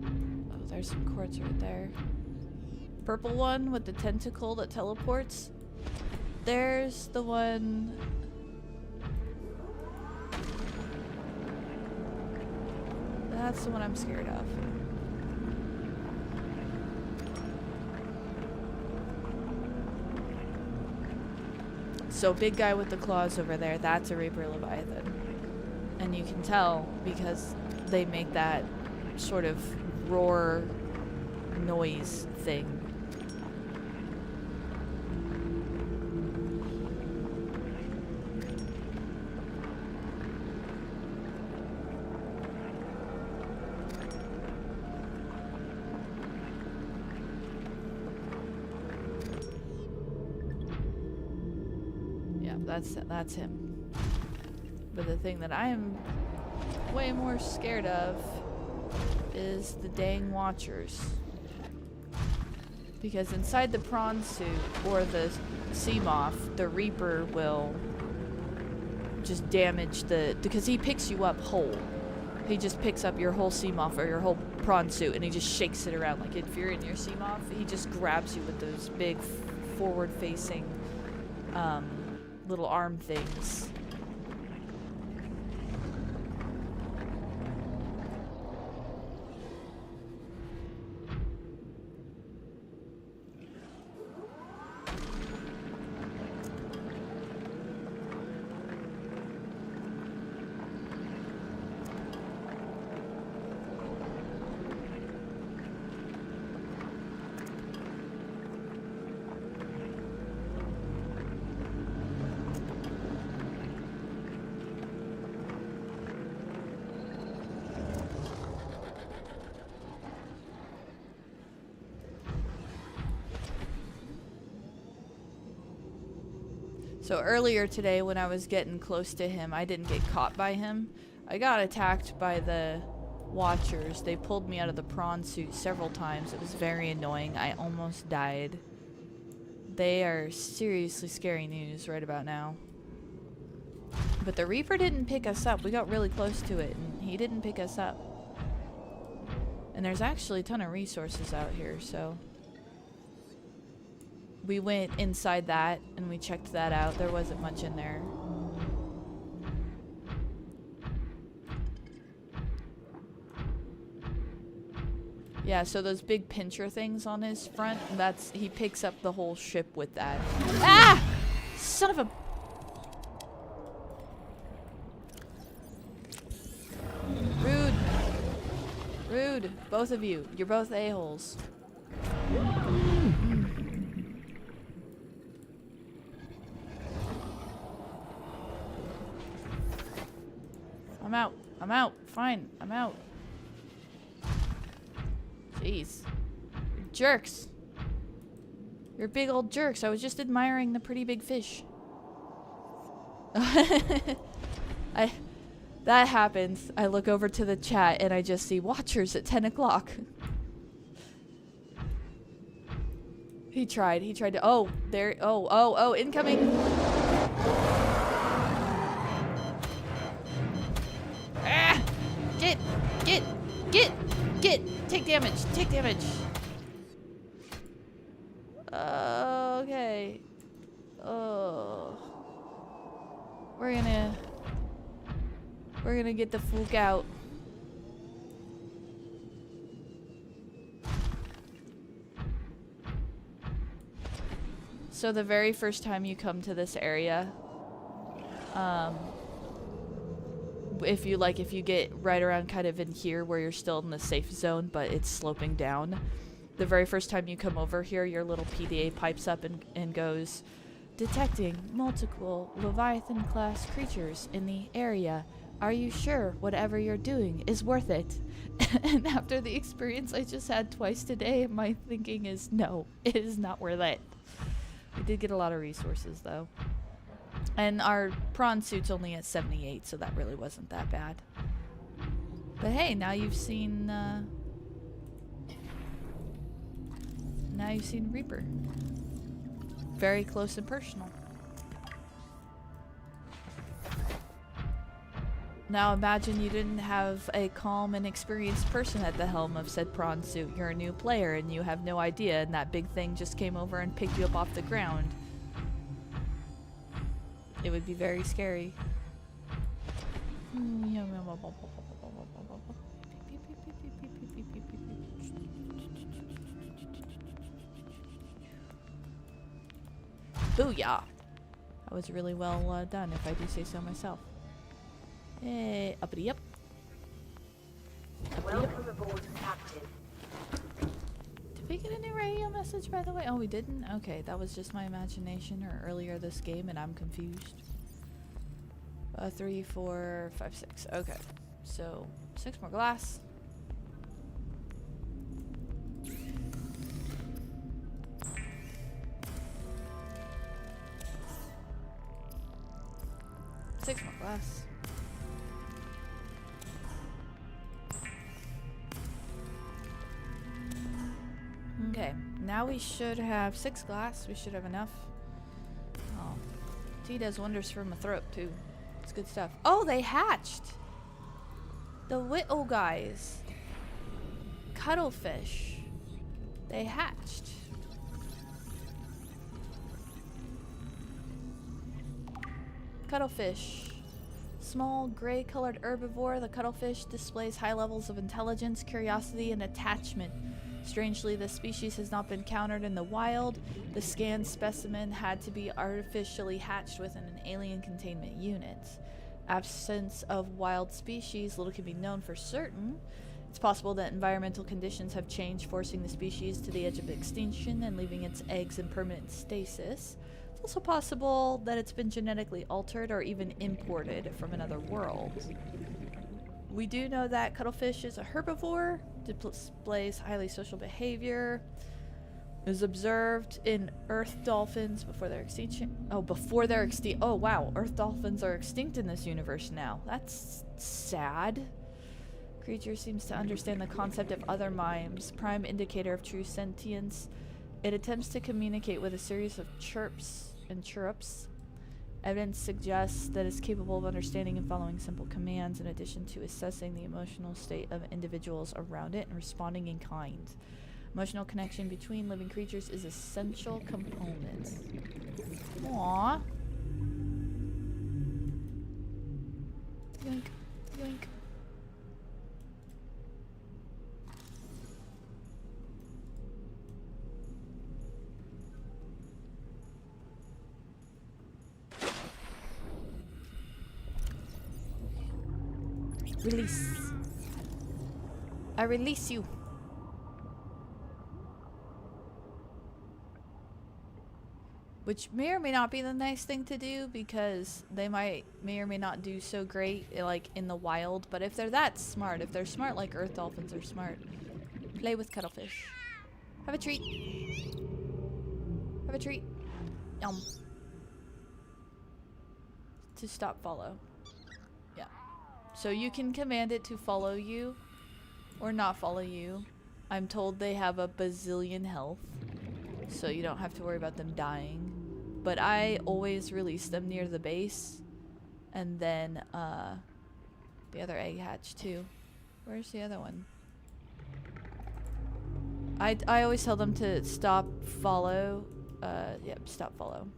Oh, there's some quartz right there. Purple one with the tentacle that teleports. There's the one... That's the one I'm scared of. So big guy with the claws over there, that's a Reaper Leviathan. And you can tell because they make that sort of roar noise thing. That's him. But the thing that I am way more scared of is the dang Watchers. Because inside the prawn suit or the sea moth, the Reaper will just damage the... Because he picks you up whole. He just picks up your whole sea moth or your whole prawn suit and he just shakes it around. Like if you're in your sea moth, he just grabs you with those big forward-facing little arm things. So earlier today when I was getting close to him, I didn't get caught by him. I got attacked by the Watchers. They pulled me out of the prawn suit several times. It was very annoying. I almost died. They are seriously scary news right about now. But the Reaper didn't pick us up. We got really close to it and he didn't pick us up. And there's actually a ton of resources out here, so... We went inside that and we checked that out. There wasn't much in there. Yeah, so those big pincher things on his front, that's... He picks up the whole ship with that. Ah! Son of a... Rude. Rude. Both of you. You're both a-holes. I'm out. I'm out. Fine. I'm out. Jeez. You're jerks. You're big old jerks. I was just admiring the pretty big fish. That happens. I look over to the chat and I just see Watchers at 10 o'clock. He tried to... Oh, there... Oh, incoming! Ah! Get! Take damage! Okay. We're gonna get the fook out. So the very first time you come to this area, if you get right around kind of in here where you're still in the safe zone, but it's sloping down, the very first time you come over here, your little PDA pipes up and goes, detecting multiple Leviathan class creatures in the area. Are you sure whatever you're doing is worth it? And after the experience I just had twice today, my thinking is no, it is not worth it. We did get a lot of resources though. And our prawn suit's only at 78, so that really wasn't that bad. But hey, now you've seen Reaper. Very close and personal. Now imagine you didn't have a calm and experienced person at the helm of said prawn suit. You're a new player and you have no idea, and that big thing just came over and picked you up off the ground. It would be very scary. Booyah! That was really well done, if I do say so myself. Hey, uppity up.
Welcome aboard, Captain.
Did we get a new radio message, by the way? Oh, we didn't? Okay, that was just my imagination or earlier this game, and I'm confused. 3, 4, 5, 6. Okay, so 6 more glass. Six more glass. Okay, now we should have 6 glass. We should have enough. Oh, tea does wonders for my throat too. It's good stuff. Oh, they hatched. The Whittle guys. Cuttlefish. They hatched. Cuttlefish. Small, gray-colored herbivore, the cuttlefish displays high levels of intelligence, curiosity, and attachment. Strangely, the species has not been encountered in the wild. The scanned specimen had to be artificially hatched within an alien containment unit. Absence of wild species, little can be known for certain. It's possible that environmental conditions have changed, forcing the species to the edge of extinction and leaving its eggs in permanent stasis. It's also possible that it's been genetically altered or even imported from another world. We do know that cuttlefish is a herbivore, displays highly social behavior, is observed in earth dolphins before their extinction. Oh, before they're extinct. Oh, wow. Earth dolphins are extinct in this universe now. That's sad. Creature seems to understand the concept of other mimes, prime indicator of true sentience. It attempts to communicate with a series of chirps and chirrups. Evidence suggests that it's capable of understanding and following simple commands in addition to assessing the emotional state of individuals around it and responding in kind. Emotional connection between living creatures is essential component. Aww. Yoink. Yoink. Release. I release you. Which may or may not be the nice thing to do, because they may or may not do so great like in the wild, but if they're that smart, if they're smart like earth dolphins are smart, play with cuttlefish. Have a treat. Have a treat. Yum. To stop follow. Yeah. So you can command it to follow you or not follow you. I'm told they have a bazillion health, so you don't have to worry about them dying. But I always release them near the base, and then the other egg hatch too. Where's the other one? I always tell them to stop follow. Yep, stop follow.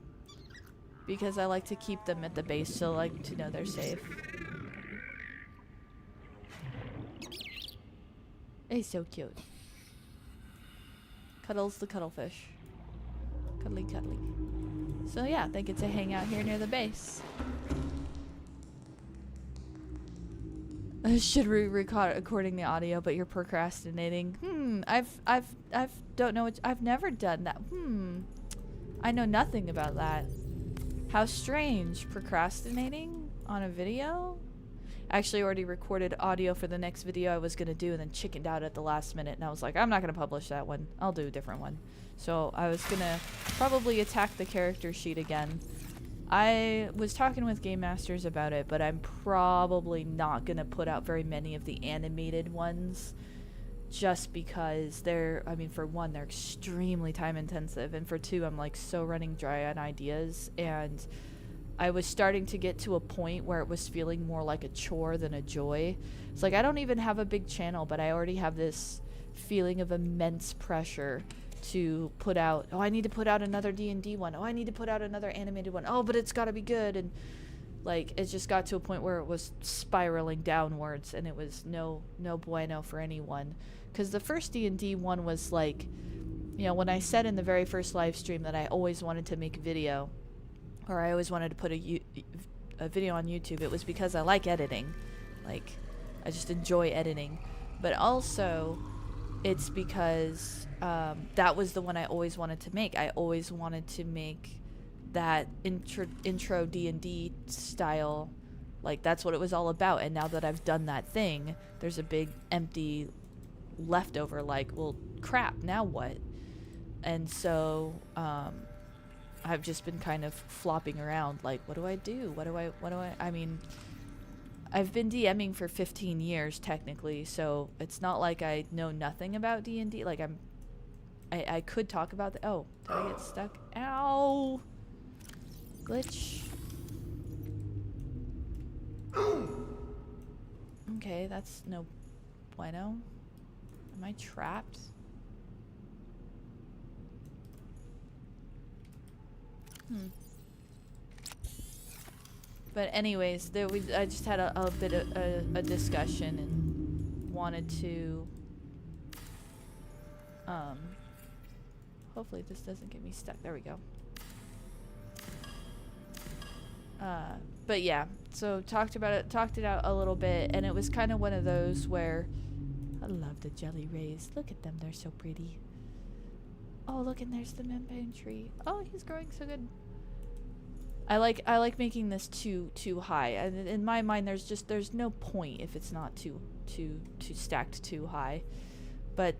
because I like to keep them at the base so like to know they're safe. He's so cute. Cuddles the cuttlefish. Cuddly cuddly. So yeah, they get to hang out here near the base. I should recording the audio, but you're procrastinating. I've don't know. I've never done that. I know nothing about that. How strange. Procrastinating on a video? I actually already recorded audio for the next video I was gonna do, and then chickened out at the last minute, and I was like, I'm not gonna publish that one. I'll do a different one. So I was gonna probably attack the character sheet again. I was talking with Game Masters about it, but I'm probably not gonna put out very many of the animated ones, just because they're, I mean, for one, they're extremely time intensive, and for two, I'm like so running dry on ideas, and I was starting to get to a point where it was feeling more like a chore than a joy. It's like I don't even have a big channel, but I already have this feeling of immense pressure to put out, oh, I need to put out another D&D one. Oh, I need to put out another animated one. Oh, but it's got to be good. And like it just got to a point where it was spiraling downwards, and it was no bueno for anyone. Because the first D&D one was like, you know, when I said in the very first live stream that I always wanted to make video, or I always wanted to put a video on YouTube, it was because I like editing. Like, I just enjoy editing. But also, it's because that was the one I always wanted to make. I always wanted to make that intro D&D style. Like, that's what it was all about. And now that I've done that thing, there's a big empty leftover, like, well, crap, now what? And so, I've just been kind of flopping around, like, what do I do? I mean, I've been DMing for 15 years, technically, so it's not like I know nothing about D&D. Like, I could talk about the, oh, did I get stuck? Ow! Glitch. Okay, that's no bueno. Am I trapped? But anyways, I just had a bit of a discussion and wanted to hopefully this doesn't get me stuck. There we go. But yeah, so talked it out a little bit, and it was kind of one of those where I love the jelly rays. Look at them, they're so pretty. Oh, look, and there's the membrane tree. Oh, he's growing so good. I like making this too high. And in my mind, there's no point if it's not too stacked too high. But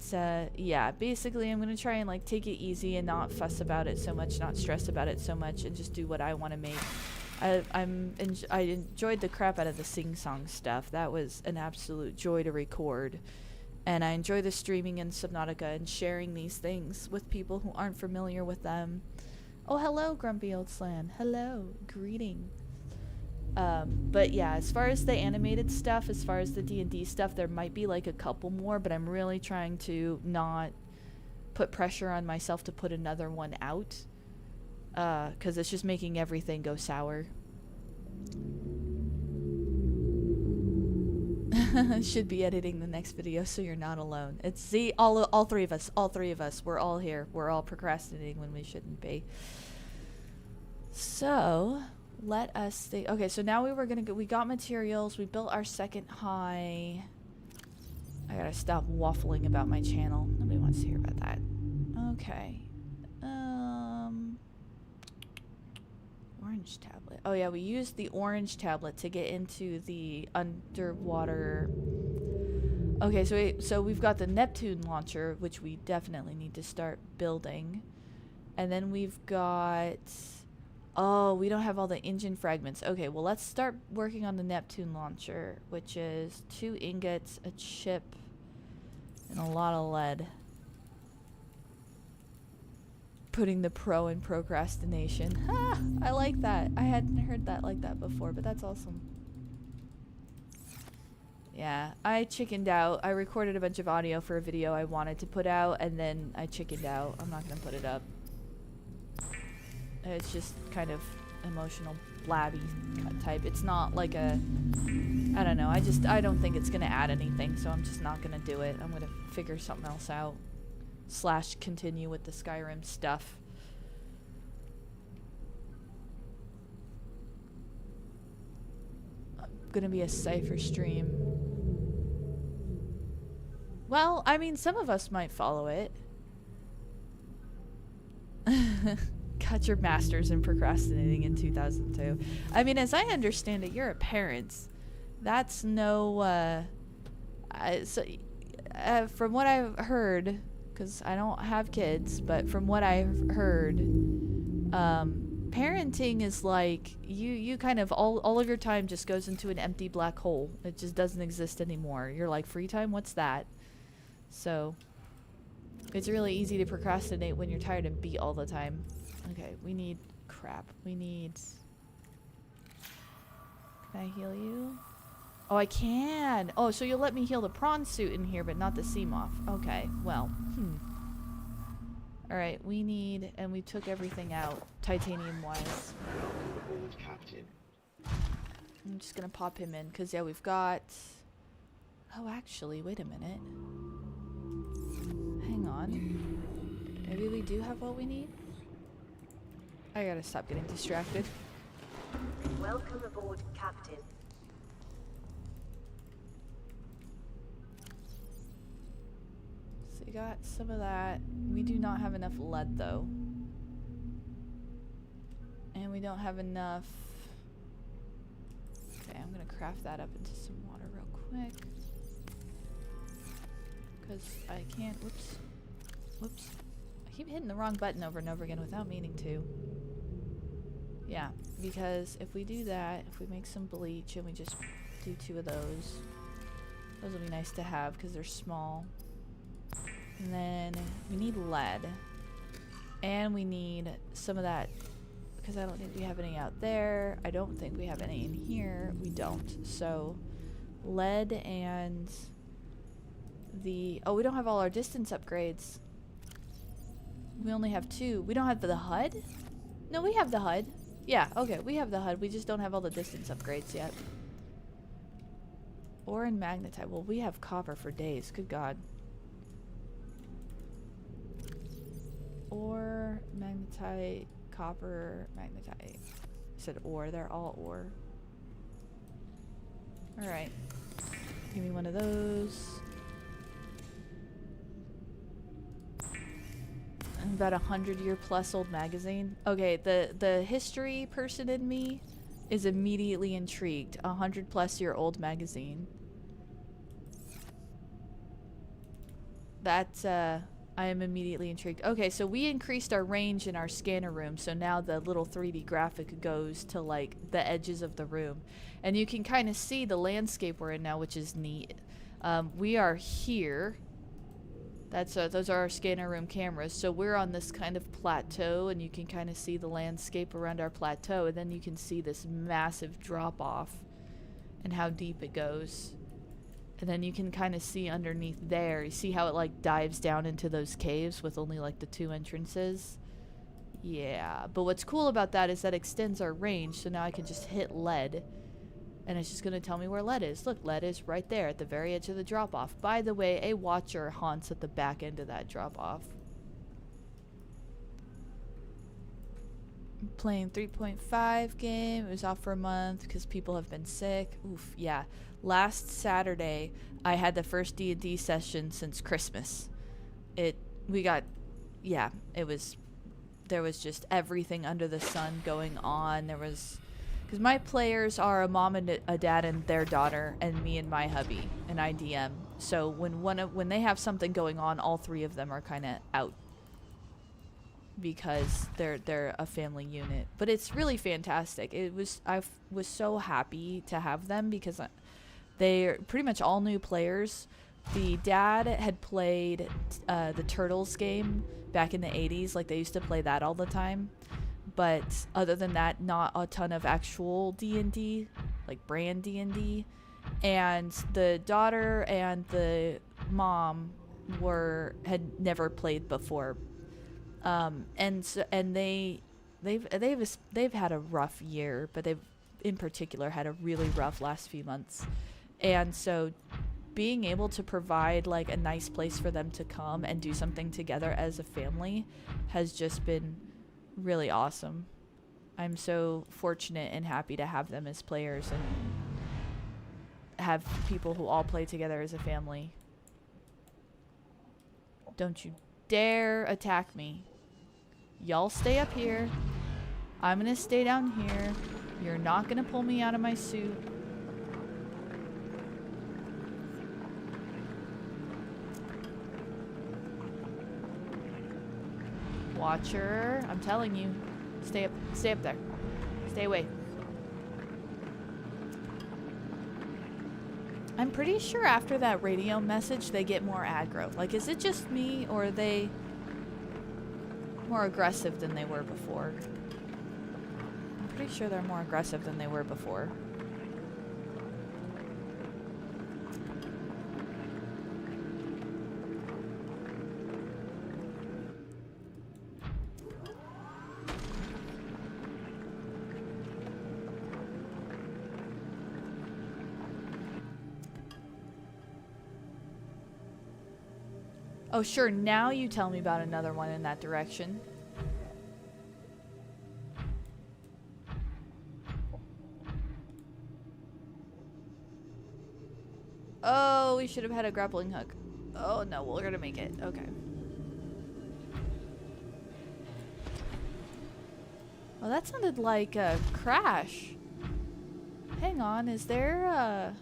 yeah, basically I'm gonna try and like take it easy and not fuss about it so much, not stress about it so much, and just do what I want to make. I enjoyed the crap out of the sing-song stuff. That was an absolute joy to record. And I enjoy the streaming in Subnautica and sharing these things with people who aren't familiar with them. Oh, hello, Grumpy Old Slan. Hello. Greeting. But yeah, as far as the animated stuff, as far as the D&D stuff, there might be like a couple more, but I'm really trying to not put pressure on myself to put another one out. Because it's just making everything go sour. Should be editing the next video so you're not alone. It's all three of us, we're all here. We're all procrastinating when we shouldn't be. So let us see. Okay, so now we got materials, we built our second high. I gotta stop waffling about my channel. Nobody wants to hear about that. Okay. Orange tablet. Oh yeah, we used the orange tablet to get into the underwater. Okay, so we've got the Neptune launcher, which we definitely need to start building. And then we've got, oh, we don't have all the engine fragments. Okay, well, let's start working on the Neptune launcher, which is 2 ingots, a chip, and a lot of lead. Putting the pro in procrastination. Ha! I like that. I hadn't heard that like that before, but that's awesome. Yeah, I chickened out. I recorded a bunch of audio for a video I wanted to put out, and then I chickened out. I'm not gonna put it up. It's just kind of emotional blabby type. It's not like a, I don't know, I don't think it's gonna add anything, so I'm just not gonna do it. I'm gonna figure something else out. / continue with the Skyrim stuff. Gonna be a Cypher stream. Well, I mean, some of us might follow it. Got your master's in procrastinating in 2002. I mean, as I understand it, you're a parent. That's no, from what I've heard, because I don't have kids, but from what I've heard, parenting is like you kind of all of your time just goes into an empty black hole. It just doesn't exist anymore. You're like, free time, what's that? So it's really easy to procrastinate when you're tired and beat all the time. Okay, we need crap. We need, can I heal you? Oh, I can. Oh, so you'll let me heal the prawn suit in here, but not the sea moth. Okay, well, Alright, we need, and we took everything out, titanium-wise.
Captain.
I'm just gonna pop him in, because, yeah, we've got... Oh, actually, wait a minute. Hang on. Maybe we do have what we need? I gotta stop getting distracted.
Welcome aboard, Captain.
So you got some of that. We do not have enough lead, though. And we don't have enough... Okay, I'm gonna craft that up into some water real quick. Because I can't... Whoops. Whoops. I keep hitting the wrong button over and over again without meaning to. Yeah, because if we do that, if we make some bleach and we just do 2 of those will be nice to have because they're small. And then we need lead. And we need some of that, because I don't think we have any out there. I don't think we have any in here. We don't. So lead and the... Oh, we don't have all our distance upgrades. We only have 2. We don't have the HUD? No, we have the HUD. Yeah, okay, we have the HUD. We just don't have all the distance upgrades yet. Ore and magnetite. Well, we have copper for days. Good God. Ore, magnetite, copper, magnetite. I said ore. They're all ore. Alright. Give me one of those. About 100-year-plus old magazine. Okay, the history person in me is immediately intrigued. 100-plus-year-old magazine. That, I am immediately intrigued. Okay, so we increased our range in our scanner room, so now the little 3D graphic goes to, like, the edges of the room. And you can kind of see the landscape we're in now, which is neat. We are here. That's those are our scanner room cameras. So we're on this kind of plateau, and you can kind of see the landscape around our plateau, and then you can see this massive drop-off and how deep it goes. And then you can kind of see underneath there. You see how it, like, dives down into those caves with only, like, the 2 entrances? Yeah. But what's cool about that is that extends our range, so now I can just hit lead. And it's just going to tell me where lead is. Look, lead is right there at the very edge of the drop-off. By the way, a watcher haunts at the back end of that drop-off. Playing 3.5 game. It was off for a month because people have been sick. Oof, yeah. Last Saturday, I had the first D&D session since Christmas. There was just everything under the sun going on. There was... Because my players are a mom and a dad and their daughter, and me and my hubby, and I DM. So when they have something going on, all 3 of them are kind of out because they're a family unit. But it's really fantastic. I was so happy to have them because they're pretty much all new players. The dad had played the Turtles game back in the 80s, like they used to play that all the time. But other than that, not a ton of actual D&D, like brand D&D. And the daughter and the mom had never played before. And they they've had a rough year, but they've in particular had a really rough last few months. And so being able to provide like a nice place for them to come and do something together as a family has just been really awesome. I'm so fortunate and happy to have them as players and have people who all play together as a family. Don't you dare attack me. Y'all stay up here. I'm gonna stay down here. You're not gonna pull me out of my suit. Watcher, I'm telling you. Stay up there. Stay away. I'm pretty sure after that radio message they get more aggro. Like, is it just me, or are they more aggressive than they were before? I'm pretty sure they're more aggressive than they were before. Oh, sure, now you tell me about another one in that direction. Oh, we should have had a grappling hook. Oh, no, we're gonna make it. Okay. Well, that sounded like a crash. Hang on, is there a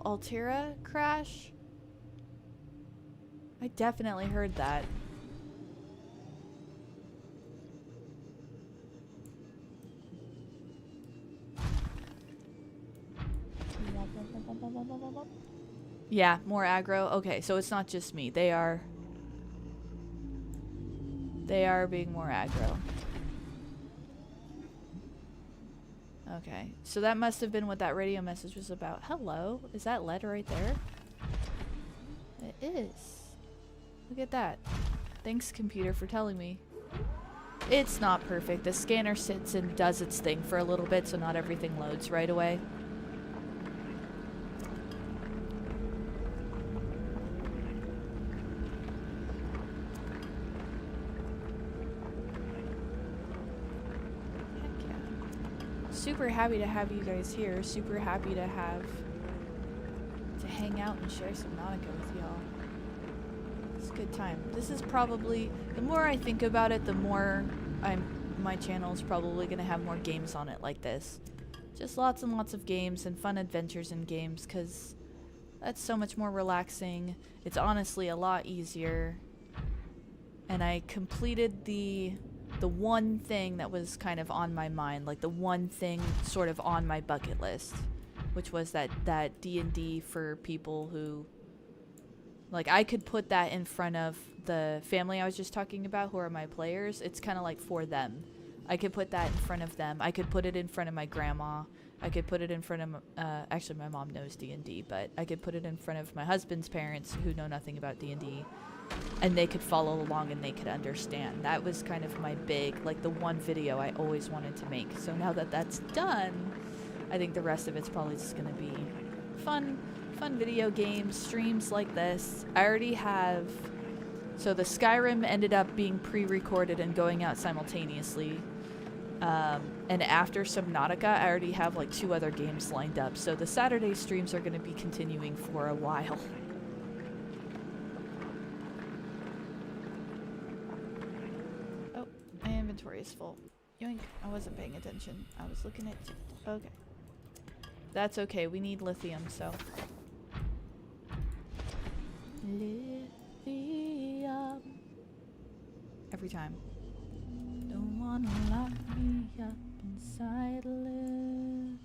Altera crash? I definitely heard that. Yeah, more aggro. Okay, so it's not just me. They are being more aggro. Okay, so that must have been what that radio message was about. Hello, is that lead right there? It is. Look at that. Thanks, computer, for telling me. It's not perfect. The scanner sits and does its thing for a little bit, so not everything loads right away. Super happy to have you guys here. Super happy to hang out and share Subnautica with y'all. It's a good time. This is probably, the more I think about it, the more my channel is probably going to have more games on it like this. Just lots and lots of games and fun adventures in games, because that's so much more relaxing. It's honestly a lot easier. And I completed the one thing that was kind of on my mind, like the one thing sort of on my bucket list, which was that D&D for people who, like, I could put that in front of the family I was just talking about who are my players. It's kind of like for them. I could put that in front of them. I could put it in front of my grandma. I could put it in front of, actually my mom knows D&D, but I could put it in front of my husband's parents who know nothing about D&D. And they could follow along and they could understand. That was kind of my big, like, the one video I always wanted to make. So now that that's done, I think the rest of it's probably just going to be fun video games, streams like this. I already have, so the Skyrim ended up being pre-recorded and going out simultaneously. And after Subnautica, I already have like 2 other games lined up. So the Saturday streams are going to be continuing for a while. Inventory is full. Yoink. I wasn't paying attention. I was looking at... Okay. That's okay. We need lithium, so... Lithium. Every time. Don't wanna lock me up inside lithium.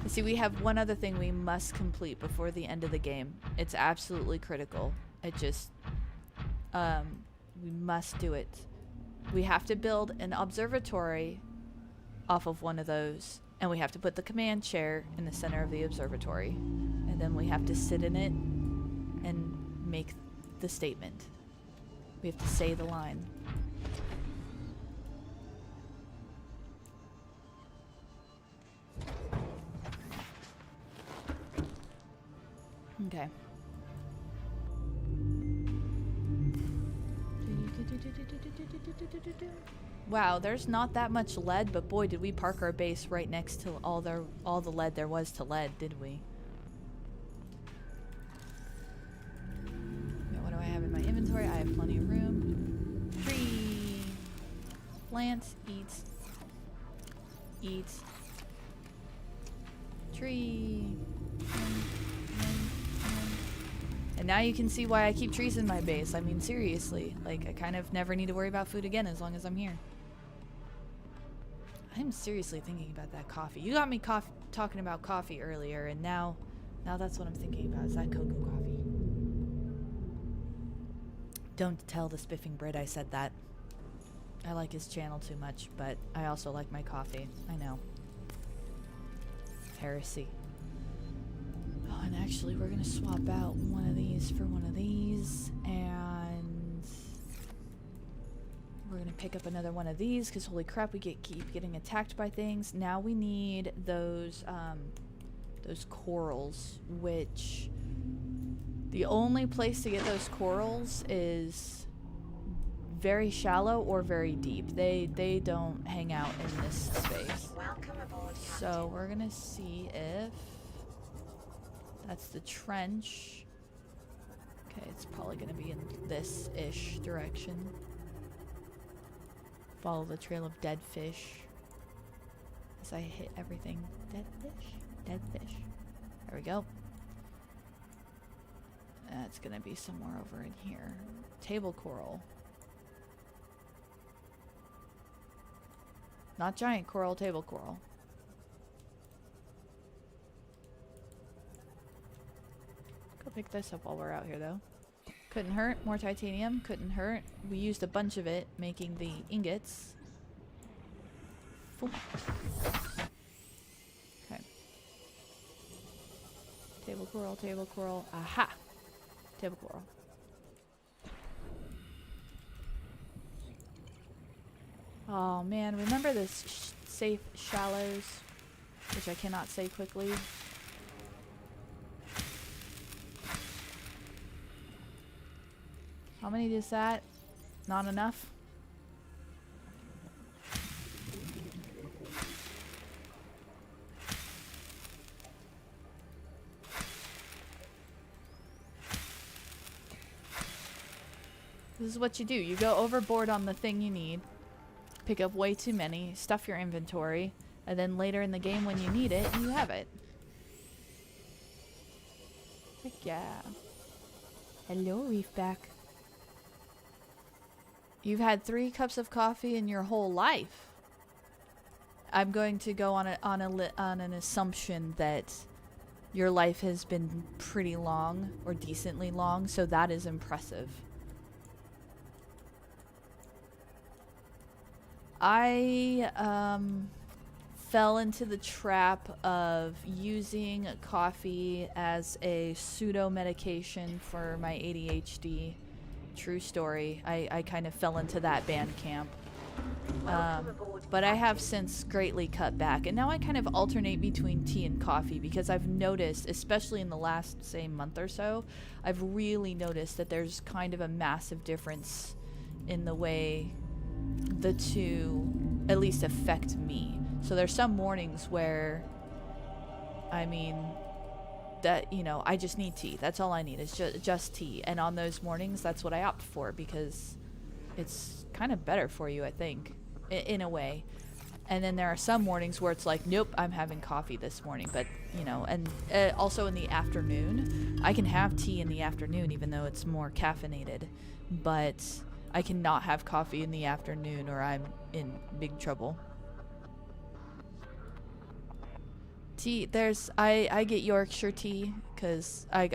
See, we have one other thing we must complete before the end of the game. It's absolutely critical. We must do it. We have to build an observatory off of one of those, and we have to put the command chair in the center of the observatory, and then we have to sit in it and make the statement. We have to say the line. Okay. Wow, there's not that much lead, but boy, did we park our base right next to all the lead there was to lead, did we? Okay, what do I have in my inventory? I have plenty of room. Tree. Plant. Eat. Eat. Tree. And now you can see why I keep trees in my base. I mean, seriously. Like, I kind of never need to worry about food again as long as I'm here. I'm seriously thinking about that coffee. You got me talking about coffee earlier, and now that's what I'm thinking about, is that cocoa coffee. Don't tell the Spiffing Brit I said that. I like his channel too much, but I also like my coffee. I know. Heresy. Oh, and actually, we're gonna swap out one of these for one of these, and we're gonna pick up another one of these, because holy crap, we keep getting attacked by things. Now we need those corals, which the only place to get those corals is very shallow or very deep. They don't hang out in this space.
Welcome aboard,
So we're gonna see if that's the trench. Okay, it's probably gonna be in this-ish direction. Follow the trail of dead fish. As I hit everything. Dead fish? Dead fish. There we go. That's gonna be somewhere over in here. Table coral. Not giant coral, table coral. Go pick this up while we're out here, though. Couldn't hurt. More titanium. Couldn't hurt. We used a bunch of it, making the ingots. Foop. Okay. Table coral, table coral. Aha! Table coral. Oh man, remember this safe shallows, which I cannot say quickly. How many is that? Not enough? This is what you do. You go overboard on the thing you need, pick up way too many, stuff your inventory, and then later in the game when you need it, you have it. Heck yeah. Hello, Reefback. You've had 3 cups of coffee in your whole life. I'm going to go on an assumption that your life has been pretty long or decently long, so that is impressive. I fell into the trap of using coffee as a pseudo medication for my ADHD. True story. I kind of fell into that band camp. But I have since greatly cut back. And now I kind of alternate between tea and coffee because I've noticed, especially in the last, say, month or so, I've really noticed that there's kind of a massive difference in the way the two at least affect me. So there's some mornings where, I mean, that, you know, I just need tea. That's all I need is just tea. And on those mornings, that's what I opt for because it's kind of better for you, I think, in a way. And then there are some mornings where it's like, nope, I'm having coffee this morning. But, you know, and also in the afternoon, I can have tea in the afternoon even though it's more caffeinated. But I cannot have coffee in the afternoon or I'm in big trouble. Tea, I get Yorkshire tea because I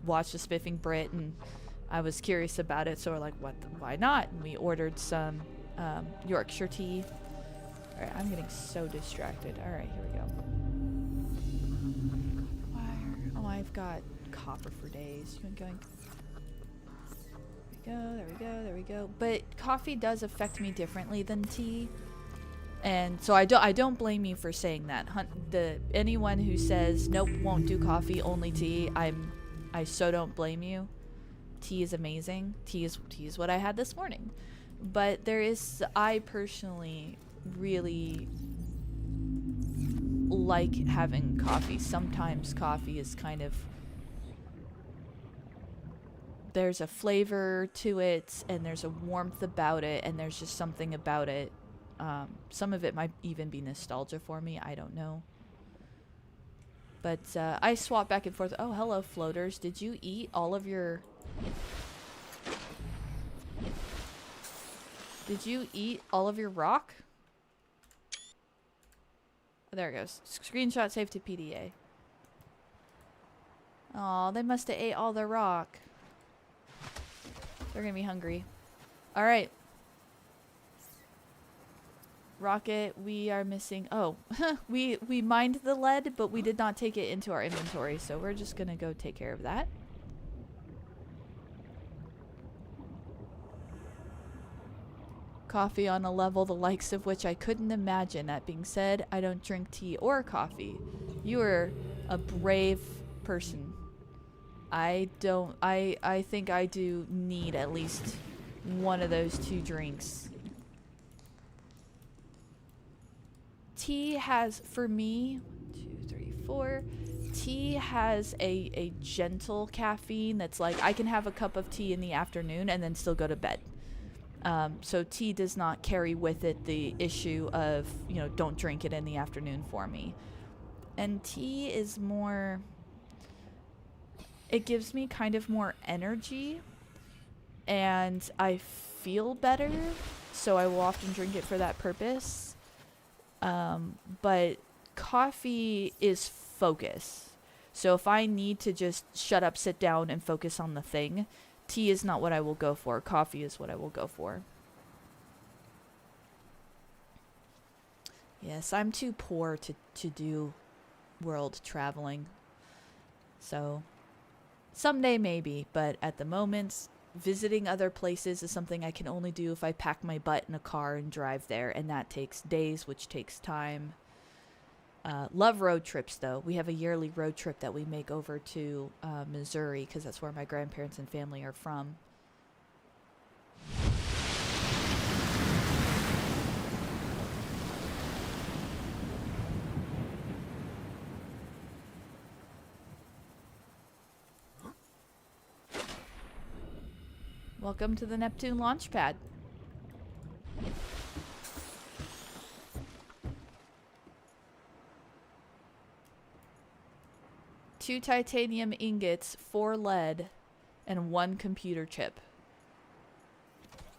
watched the Spiffing Brit and I was curious about it, so we're like, why not? And we ordered some Yorkshire tea Alright, I'm getting so distracted. Alright, here we go. Wire. Oh, I've got copper for days. Going. There we go, there we go. But coffee does affect me differently than tea. And so I don't blame you for saying that. Anyone who says nope, won't do coffee, only tea, I so don't blame you. Tea is amazing. Tea is what I had this morning. But I personally really like having coffee. Sometimes coffee is kind of, there's a flavor to it and there's a warmth about it and there's just something about it. Some of it might even be nostalgia for me. I don't know. But I swap back and forth. Oh, hello, floaters. Did you eat all of your... Did you eat all of your rock? Oh, there it goes. Screenshot saved to PDA. Aw, they must have ate all their rock. They're gonna be hungry. Alright. Rocket, we are missing... Oh, we mined the lead, but we did not take it into our inventory, so we're just gonna go take care of that. Coffee on a level the likes of which I couldn't imagine. That being said, I don't drink tea or coffee. You are a brave person. I think I do need at least one of those two drinks. Tea has, for me, 1, 2, 3, 4. Tea has a gentle caffeine that's like, I can have a cup of tea in the afternoon and then still go to bed. So tea does not carry with it the issue of, don't drink it in the afternoon for me. And tea is more, it gives me kind of more energy and I feel better, so I will often drink it for that purpose. But coffee is focus. So if I need to just shut up, sit down, and focus on the thing, tea is not what I will go for. Coffee is what I will go for. Yes, I'm too poor to do world traveling. So, someday maybe, but at the moment, visiting other places is something I can only do if I pack my butt in a car and drive there, and that takes days, which takes time. Love road trips, though. We have a yearly road trip that we make over to Missouri, because that's where my grandparents and family are from. Welcome to the Neptune launch pad. Two titanium ingots, 4 lead, and 1 computer chip.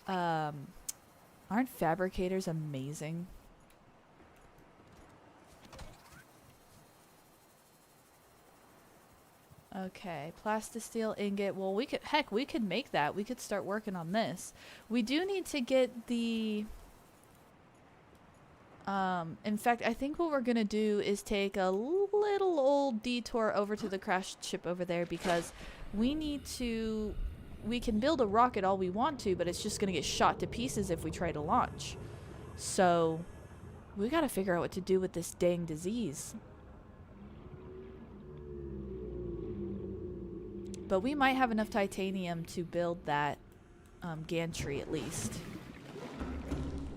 Aren't fabricators amazing? Okay, plastisteel ingot. Well, we could make that. We could start working on this. We do need to get the... in fact, I think what we're gonna do is take a little old detour over to the crashed ship over there, because we can build a rocket all we want to, but it's just gonna get shot to pieces if we try to launch. So, we gotta figure out what to do with this dang disease. But we might have enough titanium to build that gantry at least.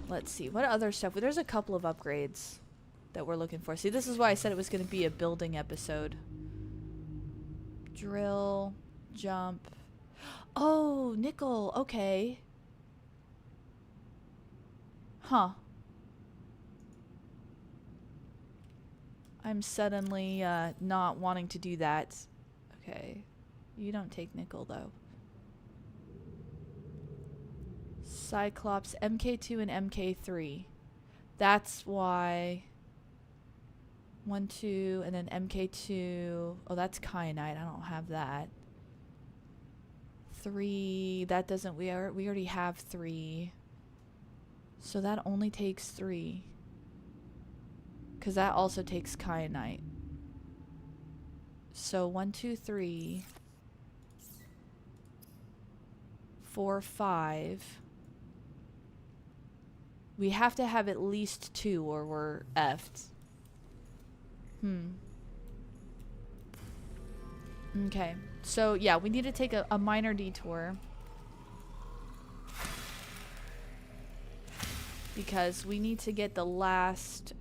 Let's see, what other stuff? There's a couple of upgrades that we're looking for. See, this is why I said it was going to be a building episode. Drill, jump. Oh, nickel, okay. Huh. I'm suddenly not wanting to do that. Okay. You don't take nickel, though. Cyclops, MK2 and MK3. That's why... 1, 2, and then MK2. Oh, that's kyanite. I don't have that. 3. That doesn't... We already have 3. So that only takes 3. Because that also takes kyanite. So 1, 2, 3, 4, 5. We have to have at least 2 or we're effed. Okay. So yeah, we need to take a minor detour. Because we need to get the last,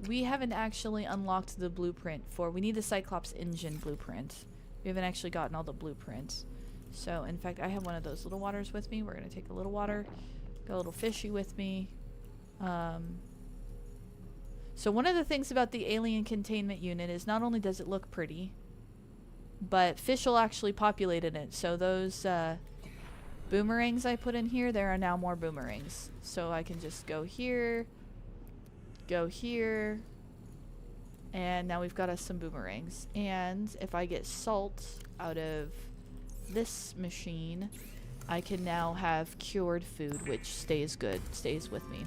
we haven't actually unlocked the blueprint for, we need the Cyclops engine blueprint. We haven't actually gotten all the blueprints. So, in fact, I have one of those little waters with me. We're going to take a little water. Got a little fishy with me. So one of the things about the alien containment unit is not only does it look pretty, but fish will actually populate in it. So those, boomerangs I put in here, there are now more boomerangs. So I can just go here, and now we've got us some boomerangs. And if I get salt out of this machine, I can now have cured food, which stays good, stays with me.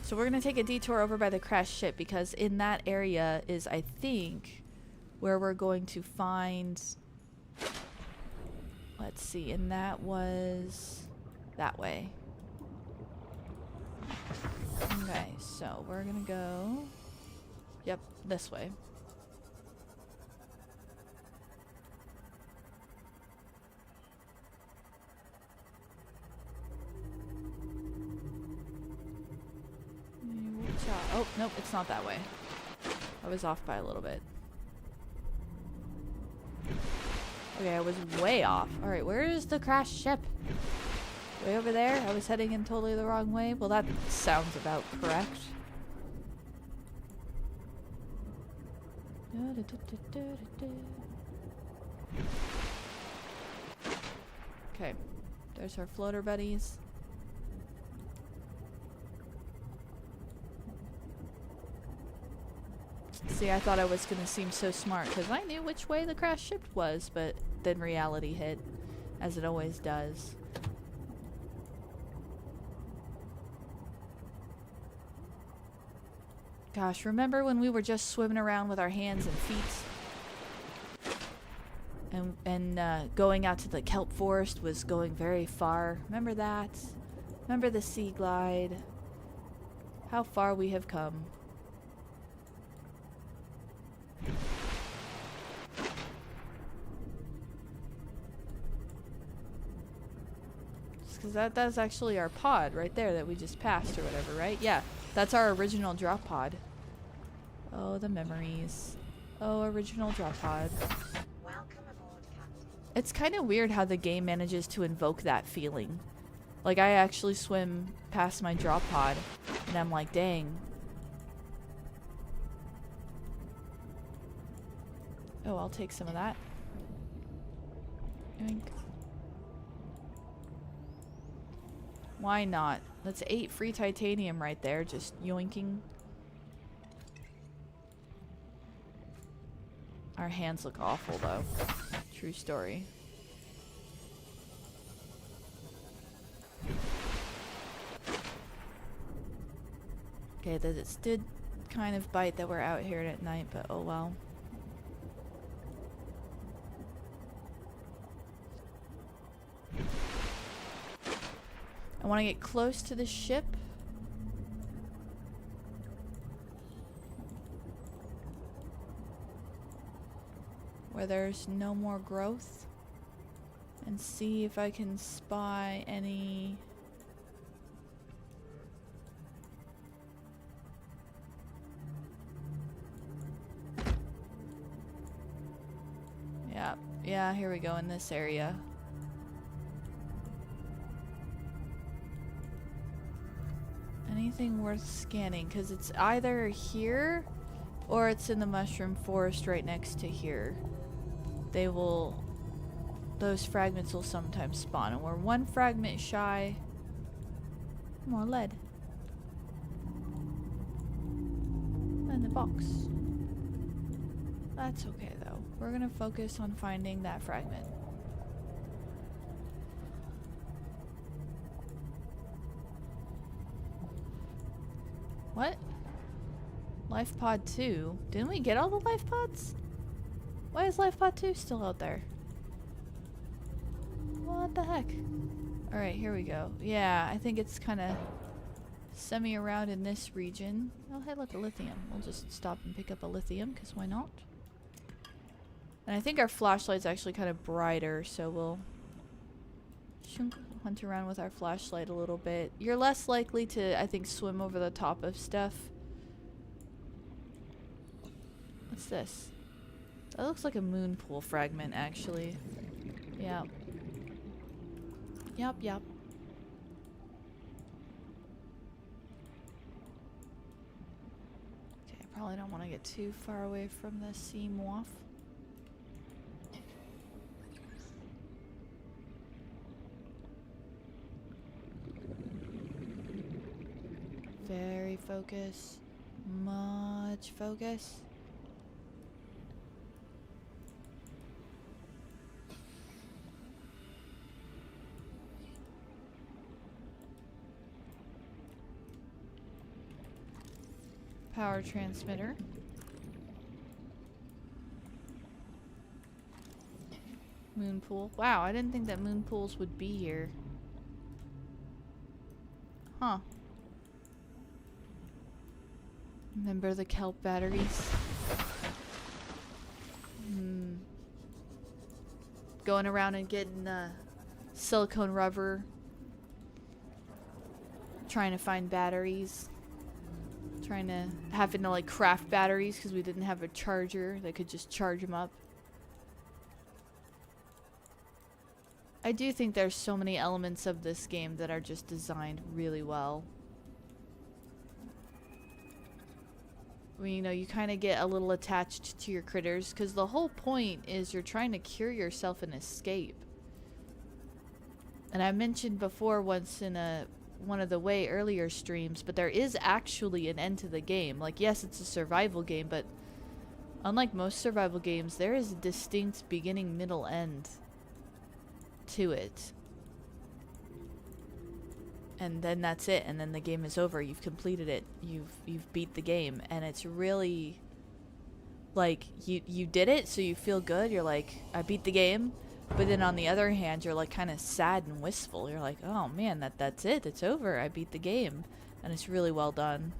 So we're going to take a detour over by the crashed ship because in that area is, I think, where we're going to find... Let's see, and that was that way. Okay, so we're gonna go, yep, this way. Oh, nope, it's not that way. I was off by a little bit. Okay, I was way off. Alright, where is the crashed ship? Way over there? I was heading in totally the wrong way? Well, that sounds about correct. Okay, there's our floater buddies. See, I thought I was gonna seem so smart because I knew which way the crashed ship was, but then reality hit, as it always does. Gosh, remember when we were just swimming around with our hands and feet? And going out to the kelp forest was going very far. Remember that? Remember the sea glide? How far we have come. Because that's actually our pod right there that we just passed or whatever, right? Yeah, that's our original drop pod. Oh, the memories. Oh, original drop pod.
Welcome aboard, Captain.
It's kind of weird how the game manages to invoke that feeling. Like, I actually swim past my drop pod, and I'm like, dang. Oh, I'll take some of that. Yoink. Why not? That's 8 free titanium right there, just yoinking. Our hands look awful though. True story. Okay, this did kind of bite that we're out here at night, but oh well. I want to get close to the ship. Where there's no more growth. And see if I can spy any... Yeah, here we go in this area. Anything worth scanning, because it's either here or it's in the mushroom forest right next to here. Those fragments will sometimes spawn, and we're 1 fragment shy. More lead. And the box. That's okay though. We're gonna focus on finding that fragment. Life pod 2. Didn't we get all the life pods? Why is life pod 2 still out there? What the heck? Alright, here we go. Yeah, I think it's kind of semi-around in this region. Oh, hey, look, a lithium. We'll just stop and pick up a lithium, because why not? And I think our flashlight's actually kind of brighter, so we'll hunt around with our flashlight a little bit. You're less likely to, I think, swim over the top of stuff. What's this? That looks like a moon pool fragment, actually. Yep. Yep, yep. Okay, I probably don't want to get too far away from the sea morph. Very focus. Much focus. Power transmitter. Moon pool. Wow, I didn't think that moon pools would be here. Huh. Remember the kelp batteries? Going around and getting silicone rubber. Trying to find batteries. Having to like craft batteries because we didn't have a charger that could just charge them up. I do think there's so many elements of this game that are just designed really well. I mean, you know, you kind of get a little attached to your critters because the whole point is you're trying to cure yourself and escape. And I mentioned before once in one of the way earlier streams, but there is actually an end to the game. Like, yes, it's a survival game, but unlike most survival games, there is a distinct beginning, middle, end to it. And then that's it, and then the game is over. You've completed it. You've beat the game, and it's really like you did it, so you feel good. You're like, I beat the game. But then on the other hand, you're like kind of sad and wistful. You're like, oh man, that's it. It's over. I beat the game. And it's really well done.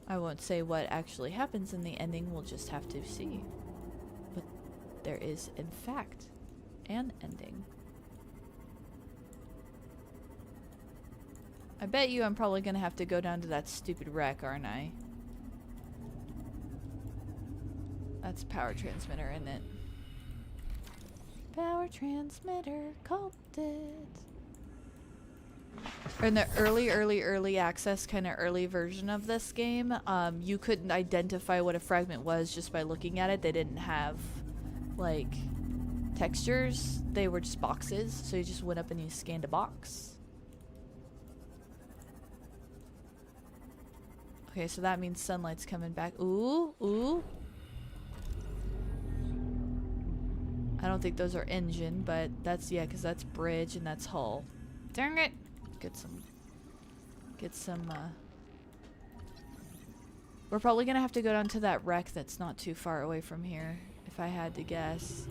I won't say what actually happens in the ending. We'll just have to see. But there is, in fact, an ending. I bet you I'm probably going to have to go down to that stupid wreck, aren't I? That's power transmitter, isn't it? Power transmitter, called it. In the early access, kind of early version of this game, you couldn't identify what a fragment was just by looking at it. They didn't have, like, textures. They were just boxes, so you just went up and you scanned a box. Okay, so that means sunlight's coming back. Ooh, ooh. I don't think those are engine, but that's, yeah, because that's bridge and that's hull. Dang it! Get some, we're probably gonna have to go down to that wreck that's not too far away from here, if I had to guess.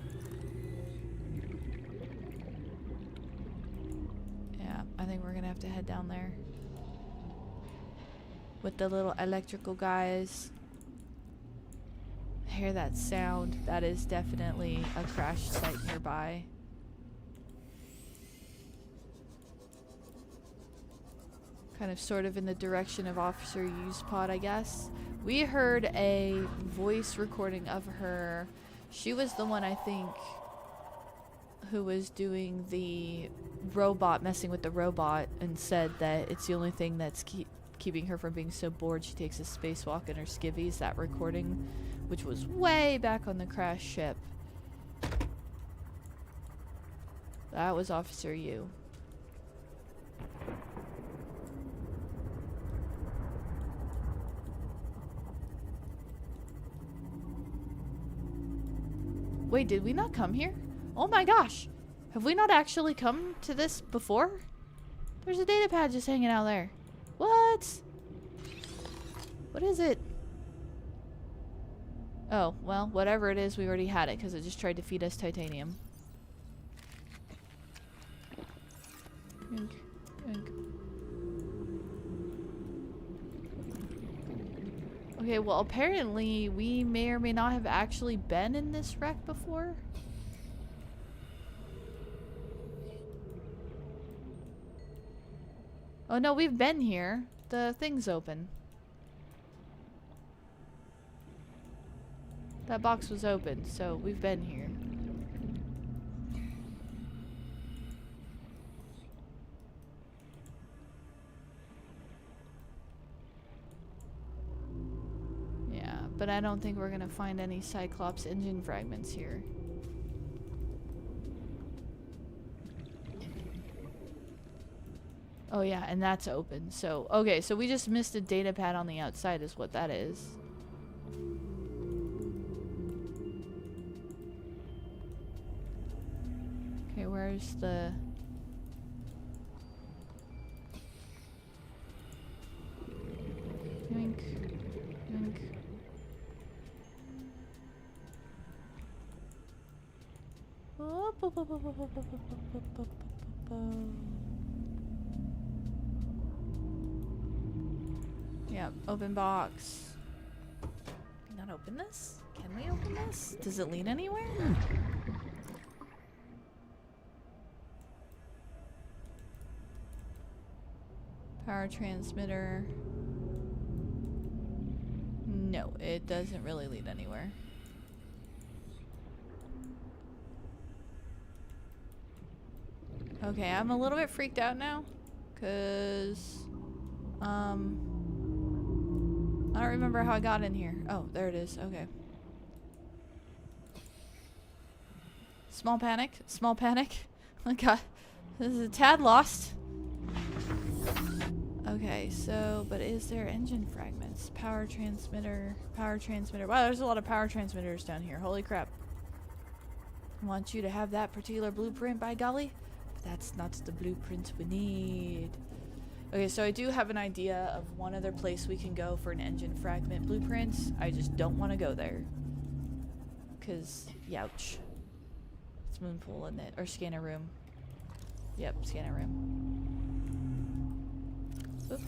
Yeah, I think we're gonna have to head down there. With the little electrical guys. I hear that sound. That is definitely a crash site nearby. Kind of sort of in the direction of Officer U's pod, I guess. We heard a voice recording of her. She was the one, I think, who was doing the robot, messing with the robot, and said that it's the only thing that's keeping her from being so bored she takes a spacewalk in her skivvies. That recording, which was way back on the crash ship. That was Officer U. Wait, did we not come here? Oh my gosh! Have we not actually come to this before? There's a data pad just hanging out there. What? What is it? Oh, well, whatever it is, we already had it because it just tried to feed us titanium. Yoink, yoink. Okay, well, apparently we may or may not have actually been in this wreck before. Oh no, we've been here. The thing's open. That box was open, so we've been here. Yeah, but I don't think we're gonna find any Cyclops engine fragments here. Oh yeah, and that's open. So, okay, so we just missed a data pad on the outside is what that is. Okay, where's the... Yoink. Yoink. Yeah, open box. Can we not open this? Can we open this? Does it lead anywhere? Power transmitter. No, it doesn't really lead anywhere. Okay, I'm a little bit freaked out now. 'Cause... I don't remember how I got in here. Oh, there it is. Okay. Small panic. Small panic. Oh god. This is a tad lost. Okay, so, but is there engine fragments? Power transmitter. Power transmitter. Wow, there's a lot of power transmitters down here. Holy crap. I want you to have that particular blueprint, by golly. But that's not the blueprint we need. Okay, so I do have an idea of one other place we can go for an engine fragment blueprint. I just don't want to go there. Because, youch. It's Moonpool, isn't it? Or scanner room. Yep, scanner room. Oop.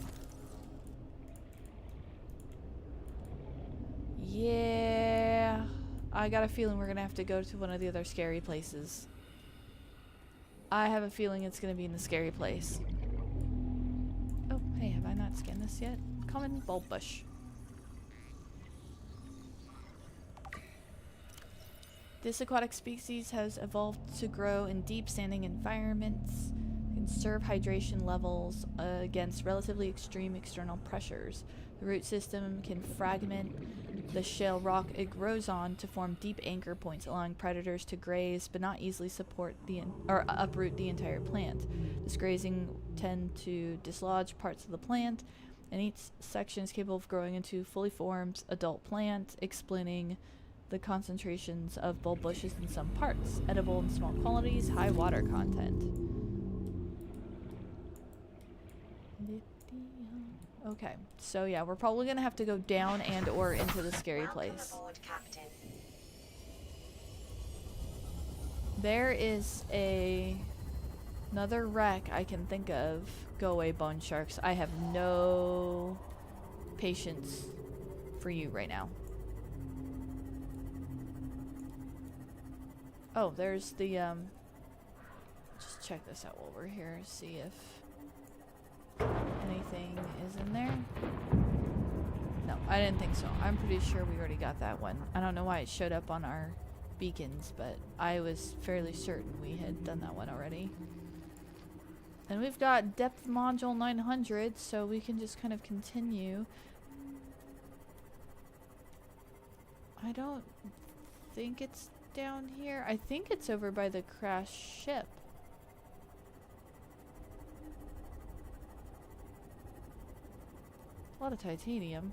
Yeah. I got a feeling we're going to have to go to one of the other scary places. I have a feeling it's going to be in the scary place. Oh, hey, have I not scanned this yet? Common bulb bush. This aquatic species has evolved to grow in deep standing environments, conserve hydration levels against relatively extreme external pressures. The root system can fragment the shale rock it grows on to form deep anchor points, allowing predators to graze but not easily support or uproot the entire plant. This grazing tend to dislodge parts of the plant, and each section is capable of growing into fully formed adult plant, explaining the concentrations of bulb bushes in some parts. Edible in small quantities, high water content. Okay, so yeah, we're probably gonna have to go down and or into the scary place.
Aboard, Captain.
There is another wreck I can think of. Go away, bone sharks. I have no patience for you right now. Oh, there's the just check this out while we're here, see if anything is in there. No, I didn't think so. I'm pretty sure we already got that one. I don't know why it showed up on our beacons, but I was fairly certain we had done that one already. And we've got depth module 900, so we can just kind of continue. I don't think it's down here. I think it's over by the crashed ship. A lot of titanium.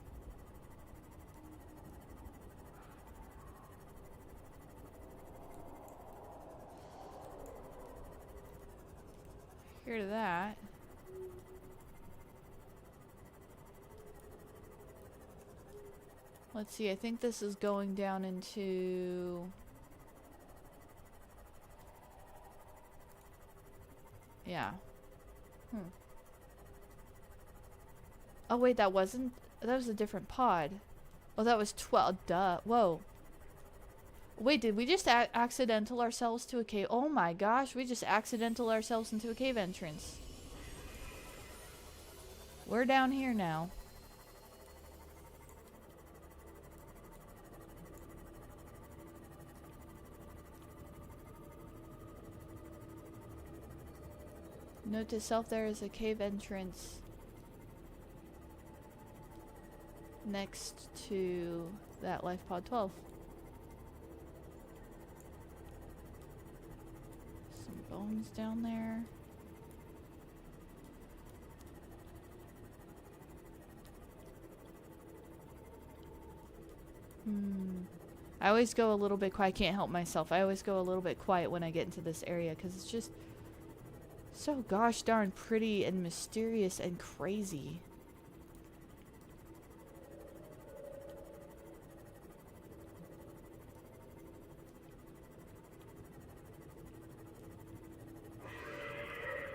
Hear that. Let's see, I think this is going down into... Yeah. Oh wait, that wasn't... That was a different pod. Oh, that was 12. Duh. Whoa. Wait, did we just accidental ourselves to a cave? Oh my gosh, we just accidental ourselves into a cave entrance. We're down here now. Note to self, there is a cave entrance next to that life pod 12. Some bones down there. I always go a little bit quiet. I can't help myself. I always go a little bit quiet when I get into this area because it's just so gosh darn pretty and mysterious and crazy.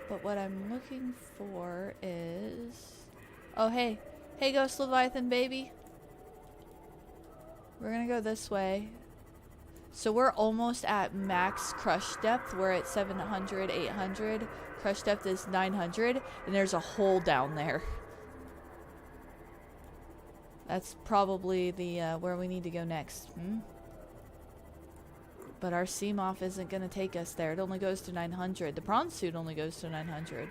But what I'm looking for is... Oh, hey. Hey, Ghost Leviathan, baby. We're gonna go this way. So we're almost at max crush depth. We're at 700, 800. Crush depth is 900. And there's a hole down there. That's probably the where we need to go next. But our Seamoth isn't going to take us there. It only goes to 900. The prawn suit only goes to 900.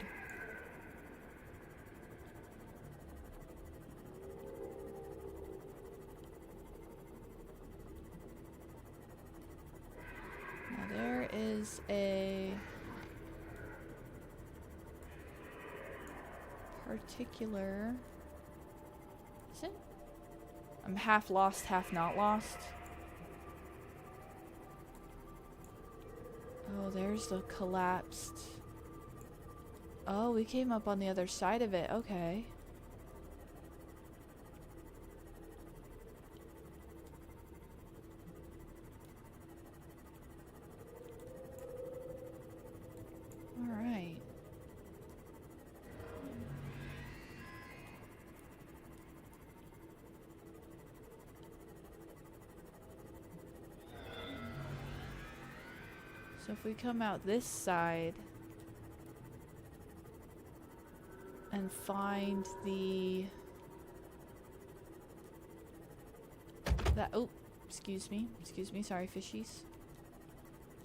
Now there is a particular... Is it? I'm half lost, half not lost. Oh, there's the collapsed. Oh, we came up on the other side of it. Okay. All right. So if we come out this side and find the... Oh, excuse me, sorry fishies.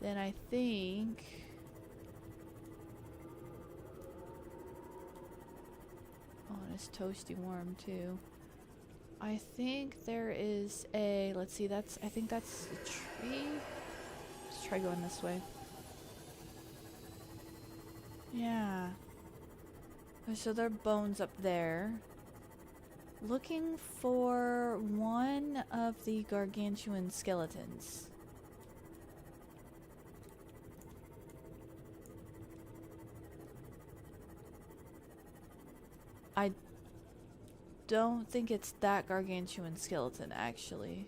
Then I think... Oh, and it's toasty warm too. I think there is a... Let's see, I think that's a tree. Let's try going this way. Yeah. So there are bones up there. Looking for one of the gargantuan skeletons. I don't think it's that gargantuan skeleton, actually.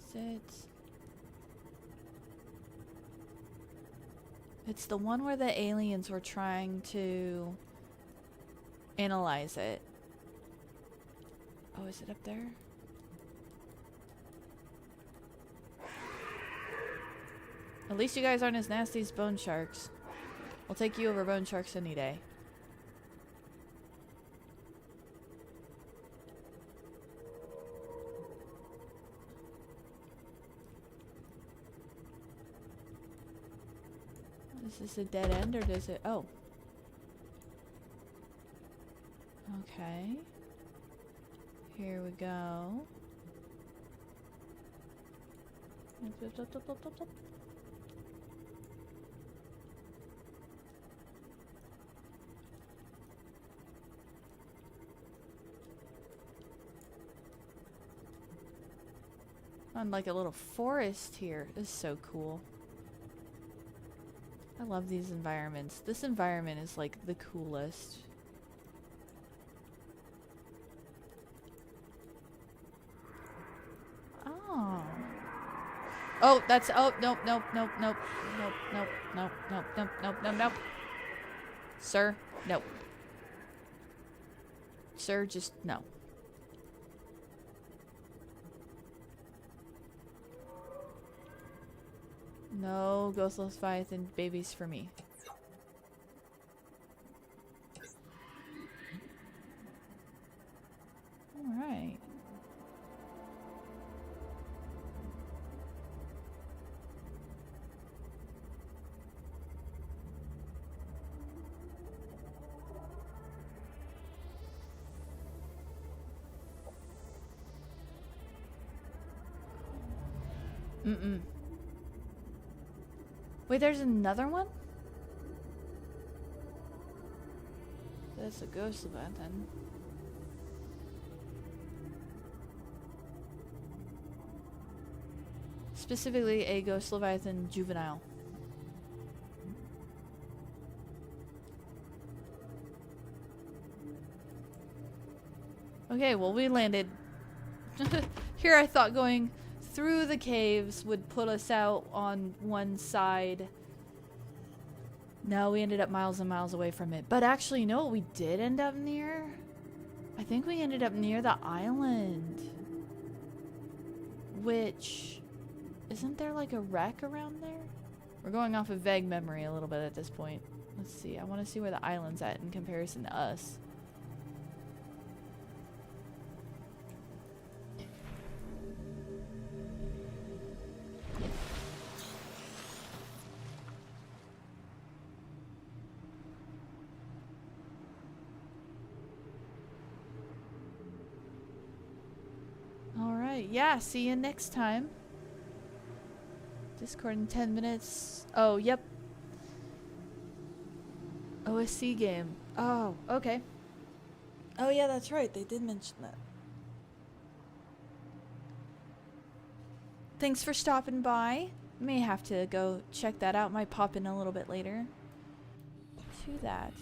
Is it? It's the one where the aliens were trying to analyze it. Oh, is it up there? At least you guys aren't as nasty as bone sharks. I'll take you over bone sharks any day. Is this a dead end or does it... Oh. Okay. Here we go. On like a little forest here. This is so cool. I love these environments. This environment is like the coolest. Oh, that's, oh, nope, nope, nope, nope, nope, nope, nope, nope, nope, nope, nope, nope. Sir, nope. Sir, just no. No Ghostless Leviathan babies for me. Alright. Mm-mm. Wait, there's another one? That's a ghost Leviathan. Specifically a ghost Leviathan juvenile. Okay, well we landed. Here I thought going through the caves would put us out on one side. No, we ended up miles and miles away from it. But actually, you know what we did end up near? I think we ended up near the island. Which... Isn't there like a wreck around there? We're going off of vague memory a little bit at this point. Let's see. I want to see where the island's at in comparison to us. Alright, yeah, see you next time. Discord in 10 minutes. Oh, yep. OSC game. Oh, okay. Oh, yeah, that's right. They did mention that. Thanks for stopping by. May have to go check that out. Might pop in a little bit later to that.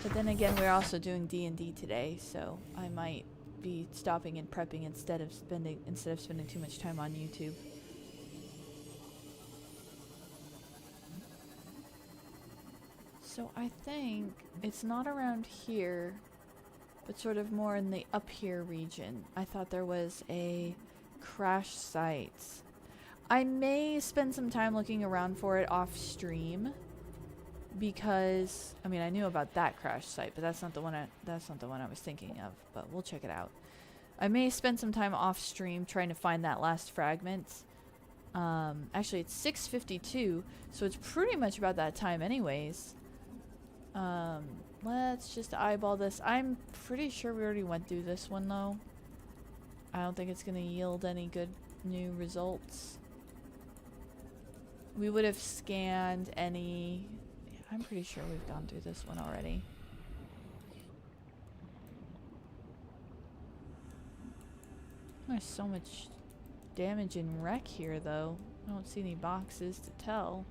But then again, we're also doing D&D today, so I might be stopping and prepping instead of spending too much time on YouTube. So I think it's not around here, but sort of more in the up here region. I thought there was a crash site. I may spend some time looking around for it off stream because I mean I knew about that crash site, but that's not the one I was thinking of, but we'll check it out. I may spend some time off stream trying to find that last fragment. Actually it's 6:52, so it's pretty much about that time anyways. Let's just eyeball this. I'm pretty sure we already went through this one though. I don't think it's gonna yield any good new results. We would have scanned any... I'm pretty sure we've gone through this one already. There's so much damage and wreck here though. I don't see any boxes to tell.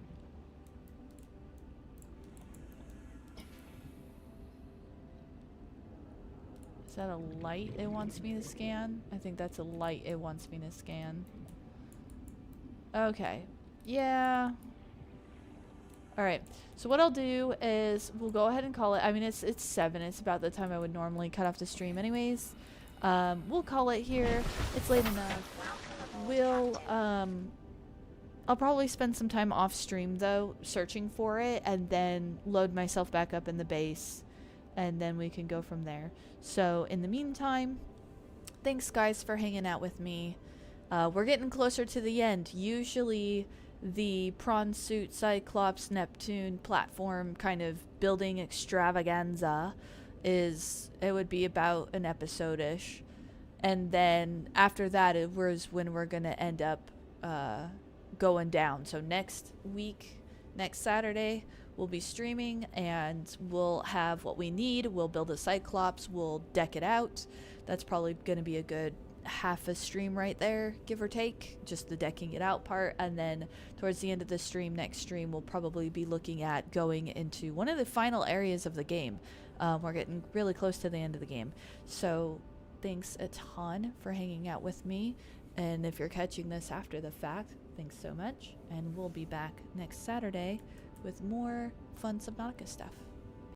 Is that a light it wants me to scan? I think that's a light it wants me to scan. Okay. Yeah. Alright. So what I'll do is we'll go ahead and call it. I mean, it's 7. It's about the time I would normally cut off the stream anyways. We'll call it here. It's late enough. I'll probably spend some time off stream though, searching for it, and then load myself back up in the base. And then we can go from there. So in the meantime, thanks guys for hanging out with me. We're getting closer to the end. Usually the prawn suit Cyclops Neptune platform kind of building extravaganza it would be about an episode-ish. And then after that it was when we're gonna end up going down. So next week, next Saturday, we'll be streaming and we'll have what we need. We'll build a Cyclops, we'll deck it out. That's probably going to be a good half a stream right there, give or take, just the decking it out part. And then towards the end of the stream, next stream, we'll probably be looking at going into one of the final areas of the game. We're getting really close to the end of the game. So thanks a ton for hanging out with me. And if you're catching this after the fact, thanks so much. And we'll be back next Saturday with more fun Subnautica stuff.